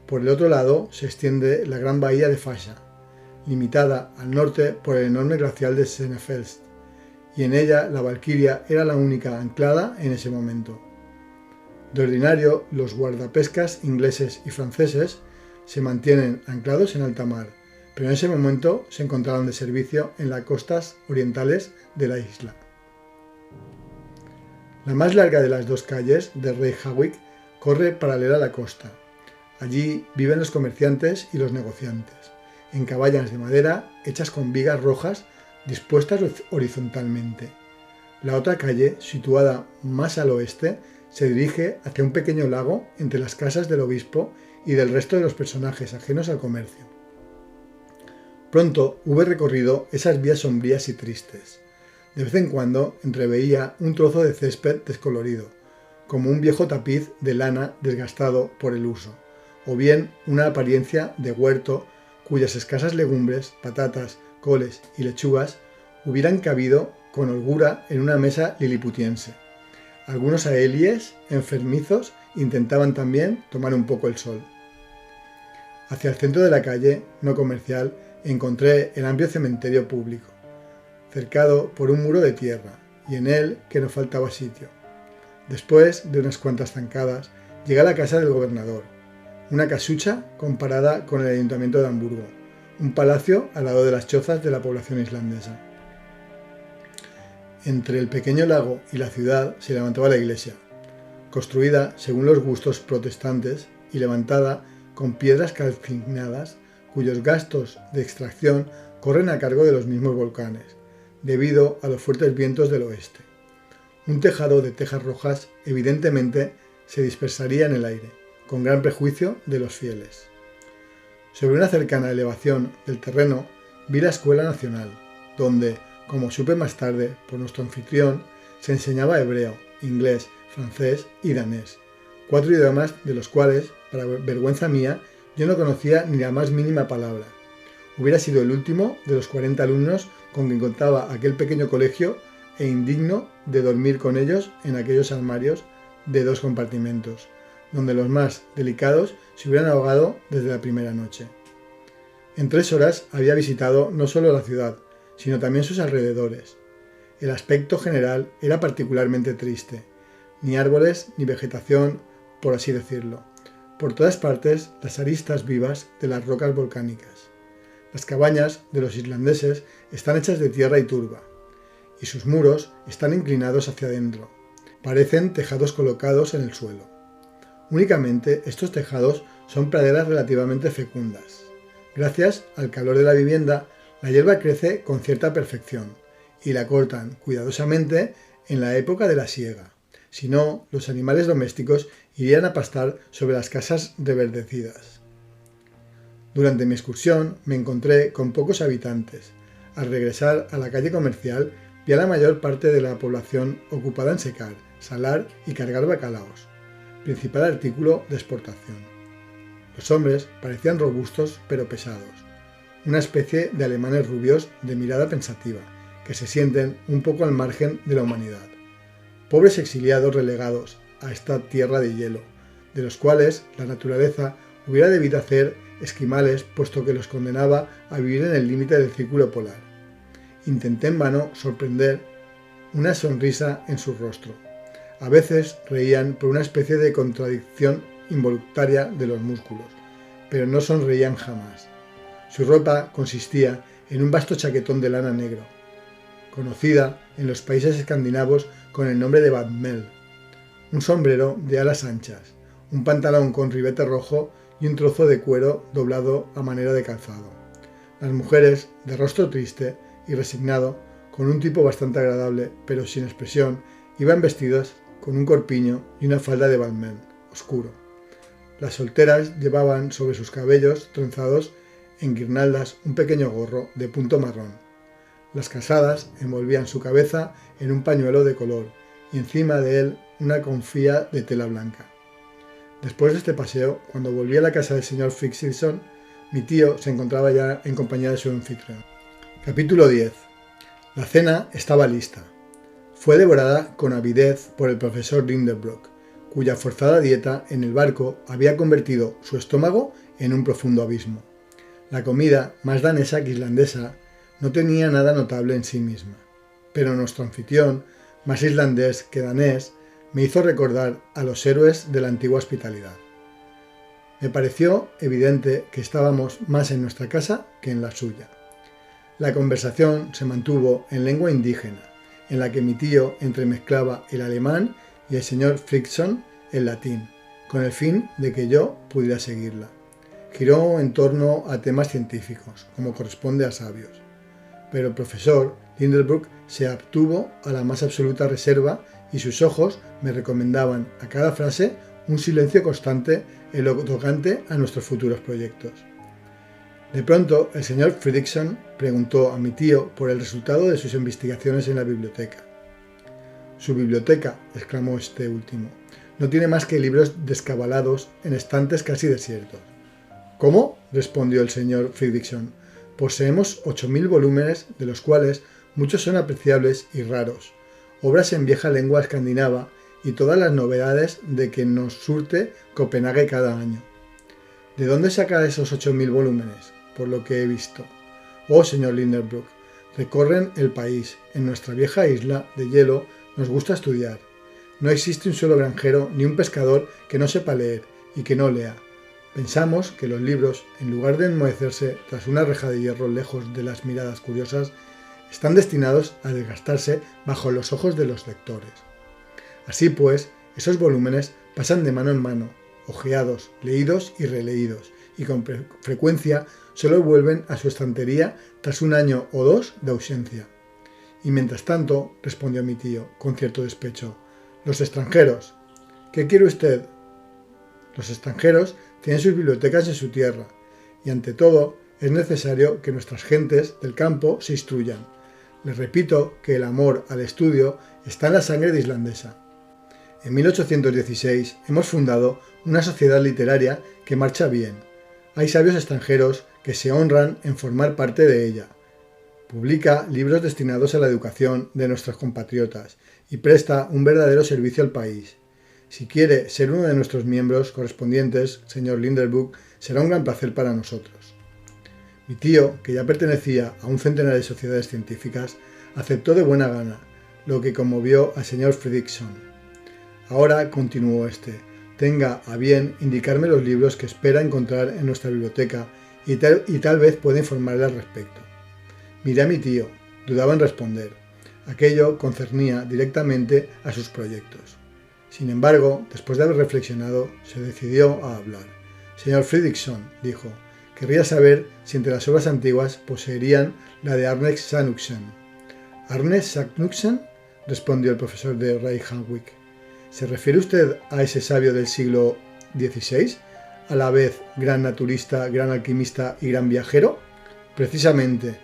Por el otro lado se extiende la gran bahía de Fasha, limitada al norte por el enorme glacial de Senefeld, y en ella la Valquiria era la única anclada en ese momento. De ordinario, los guardapescas ingleses y franceses se mantienen anclados en alta mar, pero en ese momento se encontraban de servicio en las costas orientales de la isla. La más larga de las 2 calles de Reykjavik corre paralela a la costa. Allí viven los comerciantes y los negociantes, en cabañas de madera hechas con vigas rojas dispuestas horizontalmente. La otra calle, situada más al oeste, se dirige hacia un pequeño lago entre las casas del obispo y del resto de los personajes ajenos al comercio. Pronto hube recorrido esas vías sombrías y tristes. De vez en cuando entreveía un trozo de césped descolorido, como un viejo tapiz de lana desgastado por el uso, o bien una apariencia de huerto cuyas escasas legumbres, patatas, coles y lechugas hubieran cabido con holgura en una mesa liliputiense. Algunos aelies enfermizos intentaban también tomar un poco el sol. Hacia el centro de la calle, no comercial, encontré el amplio cementerio público, cercado por un muro de tierra, y en él que no faltaba sitio. Después de unas cuantas zancadas, llegué a la casa del gobernador, una casucha comparada con el ayuntamiento de Hamburgo, un palacio al lado de las chozas de la población islandesa. Entre el pequeño lago y la ciudad se levantaba la iglesia, construida según los gustos protestantes y levantada con piedras calcinadas cuyos gastos de extracción corren a cargo de los mismos volcanes, debido a los fuertes vientos del oeste. un tejado de tejas rojas evidentemente se dispersaría en el aire, con gran prejuicio de los fieles. Sobre una cercana elevación del terreno vi la Escuela Nacional, donde, como supe más tarde por nuestro anfitrión, se enseñaba hebreo, inglés, francés y danés, 4 idiomas de los cuales, para vergüenza mía, yo no conocía ni la más mínima palabra. Hubiera sido el último de los 40 alumnos con quien contaba aquel pequeño colegio e indigno de dormir con ellos en aquellos armarios de 2 compartimentos, donde los más delicados se hubieran ahogado desde la primera noche. En 3 horas había visitado no solo la ciudad, sino también sus alrededores. El aspecto general era particularmente triste, ni árboles ni vegetación, por así decirlo. Por todas partes las aristas vivas de las rocas volcánicas. Las cabañas de los islandeses están hechas de tierra y turba, y sus muros están inclinados hacia adentro. Parecen tejados colocados en el suelo. Únicamente estos tejados son praderas relativamente fecundas. Gracias al calor de la vivienda, la hierba crece con cierta perfección y la cortan cuidadosamente en la época de la siega. Si no, los animales domésticos irían a pastar sobre las casas reverdecidas. Durante mi excursión me encontré con pocos habitantes. Al regresar a la calle comercial vi a la mayor parte de la población ocupada en secar, salar y cargar bacalaos, principal artículo de exportación. Los hombres parecían robustos pero pesados, una especie de alemanes rubios de mirada pensativa, que se sienten un poco al margen de la humanidad. Pobres exiliados relegados a esta tierra de hielo, de los cuales la naturaleza hubiera debido hacer esquimales puesto que los condenaba a vivir en el límite del círculo polar. Intenté en vano sorprender una sonrisa en su rostro. A veces reían por una especie de contradicción involuntaria de los músculos, pero no sonreían jamás. Su ropa consistía en un vasto chaquetón de lana negro, conocida en los países escandinavos con el nombre de badmel, un sombrero de alas anchas, un pantalón con ribete rojo y un trozo de cuero doblado a manera de calzado. Las mujeres, de rostro triste y resignado, con un tipo bastante agradable pero sin expresión, iban vestidas con un corpiño y una falda de badmel oscuro. Las solteras llevaban sobre sus cabellos trenzados en guirnaldas un pequeño gorro de punto marrón. Las casadas envolvían su cabeza en un pañuelo de color y encima de él una confía de tela blanca. Después de este paseo, cuando volví a la casa del señor Fridriksson, mi tío se encontraba ya en compañía de su anfitrión. Capítulo 10. La cena estaba lista. Fue devorada con avidez por el profesor Lindenbrock, cuya forzada dieta en el barco había convertido su estómago en un profundo abismo. La comida, más danesa que islandesa, no tenía nada notable en sí misma, pero nuestro anfitrión, más islandés que danés, me hizo recordar a los héroes de la antigua hospitalidad. Me pareció evidente que estábamos más en nuestra casa que en la suya. La conversación se mantuvo en lengua indígena, en la que mi tío entremezclaba el alemán y el señor Fridriksson el latín, con el fin de que yo pudiera seguirla. Giró en torno a temas científicos, como corresponde a sabios, pero el profesor Lindenbrock se abstuvo a la más absoluta reserva y sus ojos me recomendaban a cada frase un silencio constante en lo tocante a nuestros futuros proyectos. De pronto, el señor Fridriksson preguntó a mi tío por el resultado de sus investigaciones en la biblioteca. «Su biblioteca», exclamó este último, «no tiene más que libros descabalados en estantes casi desiertos». «¿Cómo?», respondió el señor Fridriksson. «Poseemos 8.000 volúmenes, de los cuales muchos son apreciables y raros, obras en vieja lengua escandinava y todas las novedades de que nos surte Copenhague cada año». «¿De dónde saca esos 8.000 volúmenes?» «Por lo que he visto». «Oh, señor Lindenbrock, recorren el país. En nuestra vieja isla de hielo nos gusta estudiar. No existe un solo granjero ni un pescador que no sepa leer y que no lea. Pensamos que los libros, en lugar de enmohecerse tras una reja de hierro lejos de las miradas curiosas, están destinados a desgastarse bajo los ojos de los lectores. Así pues, esos volúmenes pasan de mano en mano, hojeados, leídos y releídos, y con frecuencia solo vuelven a su estantería tras un año o dos de ausencia. Y mientras tanto, respondió mi tío, con cierto despecho, los extranjeros. ¿Qué quiere usted? Los extranjeros tienen sus bibliotecas en su tierra, y ante todo es necesario que nuestras gentes del campo se instruyan. Les repito que el amor al estudio está en la sangre islandesa. En 1816 hemos fundado una sociedad literaria que marcha bien. Hay sabios extranjeros que se honran en formar parte de ella. Publica libros destinados a la educación de nuestros compatriotas y presta un verdadero servicio al país. Si quiere ser uno de nuestros miembros correspondientes, señor Linderbrook, será un gran placer para nosotros. Mi tío, que ya pertenecía a un centenar de sociedades científicas, aceptó de buena gana, lo que conmovió al señor Fredrickson. Ahora, continuó este, tenga a bien indicarme los libros que espera encontrar en nuestra biblioteca y tal vez pueda informarle al respecto. Miré a mi tío, dudaba en responder. Aquello concernía directamente a sus proyectos. Sin embargo, después de haber reflexionado, se decidió a hablar. Señor Fredrickson, dijo, querría saber si entre las obras antiguas poseerían la de Arne Saknussemm. ¿Arne Saknussemm? Respondió el profesor de Reykjavik. ¿Se refiere usted a ese sabio del siglo XVI, a la vez gran naturista, gran alquimista y gran viajero? Precisamente,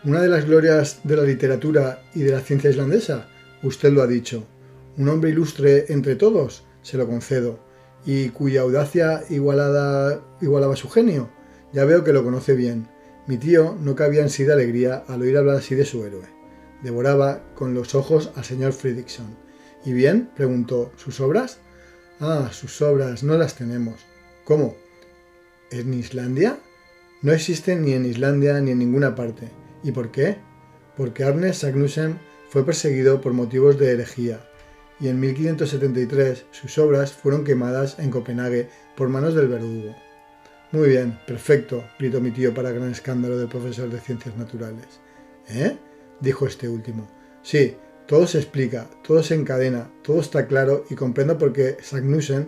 una de las glorias de la literatura y de la ciencia islandesa, usted lo ha dicho. Un hombre ilustre entre todos, se lo concedo, y cuya audacia igualaba su genio. Ya veo que lo conoce bien. Mi tío no cabía en sí de alegría al oír hablar así de su héroe. Devoraba con los ojos al señor Fredrickson. ¿Y bien? Preguntó. ¿Sus obras? Ah, sus obras, no las tenemos. ¿Cómo? ¿En Islandia? No existen ni en Islandia ni en ninguna parte. ¿Y por qué? Porque Arne Saknussemm fue perseguido por motivos de herejía, y en 1573 sus obras fueron quemadas en Copenhague por manos del verdugo. Muy bien, perfecto, gritó mi tío para gran escándalo del profesor de ciencias naturales. ¿Eh? Dijo este último. Sí, todo se explica, todo se encadena, todo está claro y comprendo por qué Saknussemm,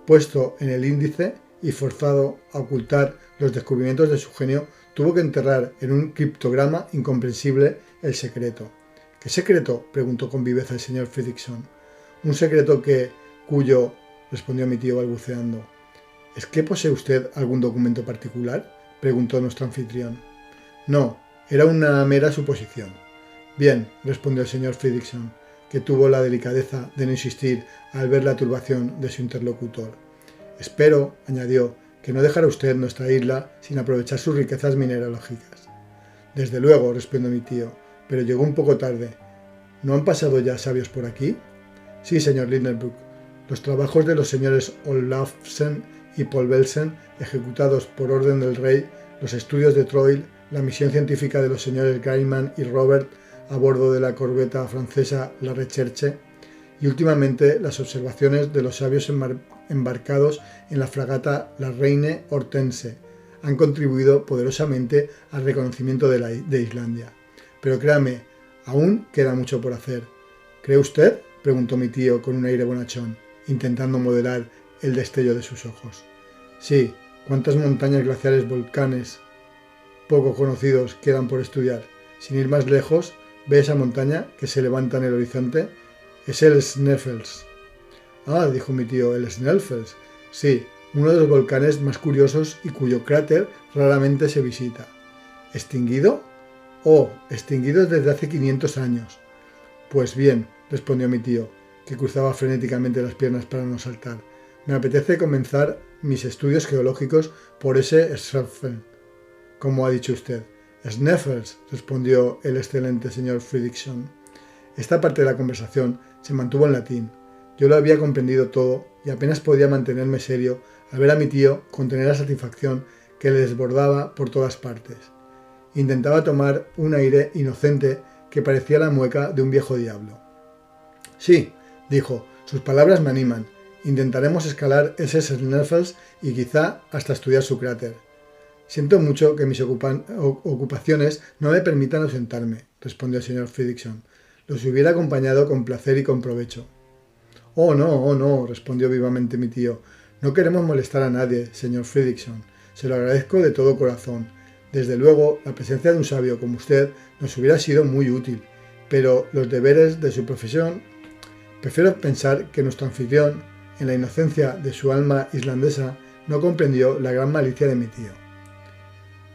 puesto en el índice y forzado a ocultar los descubrimientos de su genio, tuvo que enterrar en un criptograma incomprensible el secreto. ¿Qué secreto? Preguntó con viveza el señor Fredrickson. Un secreto cuyo, respondió mi tío balbuceando. ¿Es que posee usted algún documento particular? Preguntó nuestro anfitrión. No, era una mera suposición. Bien, respondió el señor Fredrickson, que tuvo la delicadeza de no insistir al ver la turbación de su interlocutor. Espero, añadió, que no dejará usted nuestra isla sin aprovechar sus riquezas mineralógicas. Desde luego, respondió mi tío, pero llegó un poco tarde. ¿No han pasado ya sabios por aquí? Sí, señor Linderbrook. Los trabajos de los señores Olafsen y Polvelsen, ejecutados por orden del rey, los estudios de Troil, la misión científica de los señores Gaiman y Robert a bordo de la corbeta francesa La Recherche, y últimamente las observaciones de los sabios embarcados en la fragata La Reine Hortense han contribuido poderosamente al reconocimiento de Islandia. Pero créame, aún queda mucho por hacer. ¿Cree usted?, preguntó mi tío con un aire bonachón, intentando modelar el destello de sus ojos. Sí, cuántas montañas glaciares, volcanes poco conocidos quedan por estudiar. Sin ir más lejos, ¿ve esa montaña que se levanta en el horizonte? Es el Sneffels. Ah, dijo mi tío, el Sneffels. Sí, uno de los volcanes más curiosos y cuyo cráter raramente se visita. ¿Extinguido? Oh, extinguido desde hace 500 años. Pues bien, respondió mi tío, que cruzaba frenéticamente las piernas para no saltar. Me apetece comenzar mis estudios geológicos por ese Sneffels, como ha dicho usted. Sneffels, respondió el excelente señor Fredrickson. Esta parte de la conversación se mantuvo en latín. Yo lo había comprendido todo y apenas podía mantenerme serio al ver a mi tío contener la satisfacción que le desbordaba por todas partes. Intentaba tomar un aire inocente que parecía la mueca de un viejo diablo. Sí, dijo, sus palabras me animan. Intentaremos escalar ese Sneffels y quizá hasta estudiar su cráter. Siento mucho que mis ocupaciones no me permitan ausentarme, respondió el señor Fredrickson. Los hubiera acompañado con placer y con provecho. Oh no, respondió vivamente mi tío. No queremos molestar a nadie, señor Fredrickson. Se lo agradezco de todo corazón. Desde luego, la presencia de un sabio como usted nos hubiera sido muy útil. pero los deberes de su profesión. Prefiero pensar que nuestro anfitrión, en la inocencia de su alma islandesa, no comprendió la gran malicia de mi tío.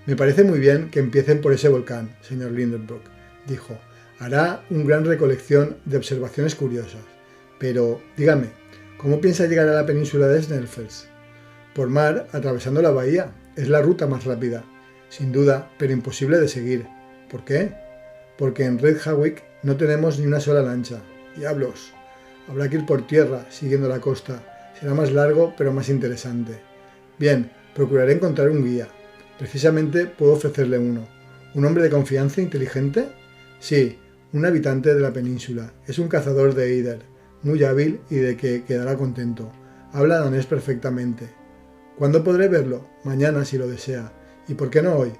Me parece muy bien que empiecen por ese volcán, señor Lindenbrook, dijo. Hará una gran recolección de observaciones curiosas. Pero, dígame, ¿cómo piensa llegar a la península de Snæfell? Por mar, atravesando la bahía. Es la ruta más rápida. Sin duda, pero imposible de seguir. ¿Por qué? Porque en Reykjavik no tenemos ni una sola lancha. ¡Diablos! Habrá que ir por tierra, siguiendo la costa. Será más largo, pero más interesante. Bien, procuraré encontrar un guía. Precisamente puedo ofrecerle uno. ¿Un hombre de confianza inteligente? Sí, un habitante de la península. Es un cazador de Eider, muy hábil y de que quedará contento. Habla danés perfectamente. ¿Cuándo podré verlo? Mañana, si lo desea. ¿Y por qué no hoy?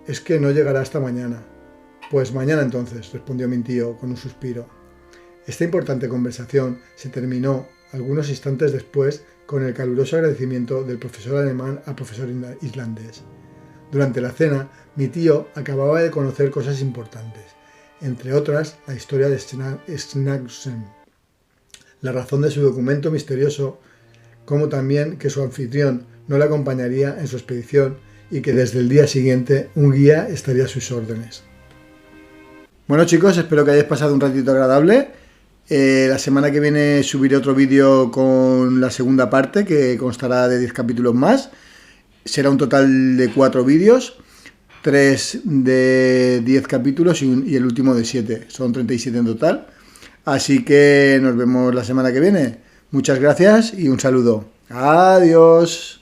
Es que no llegará hasta mañana. Pues mañana entonces, respondió mi tío con un suspiro. Esta importante conversación se terminó algunos instantes después con el caluroso agradecimiento del profesor alemán al profesor islandés. Durante la cena, mi tío acababa de conocer cosas importantes, entre otras la historia de Snæfell, la razón de su documento misterioso, como también que su anfitrión no le acompañaría en su expedición y que desde el día siguiente un guía estaría a sus órdenes. Bueno chicos, espero que hayáis pasado un ratito agradable. La semana que viene subiré otro vídeo con la segunda parte, que constará de 10 capítulos más. Será un total de 4 vídeos, 3 de 10 capítulos y el último de 7. Son 37 en total. Así que nos vemos la semana que viene. Muchas gracias y un saludo. Adiós.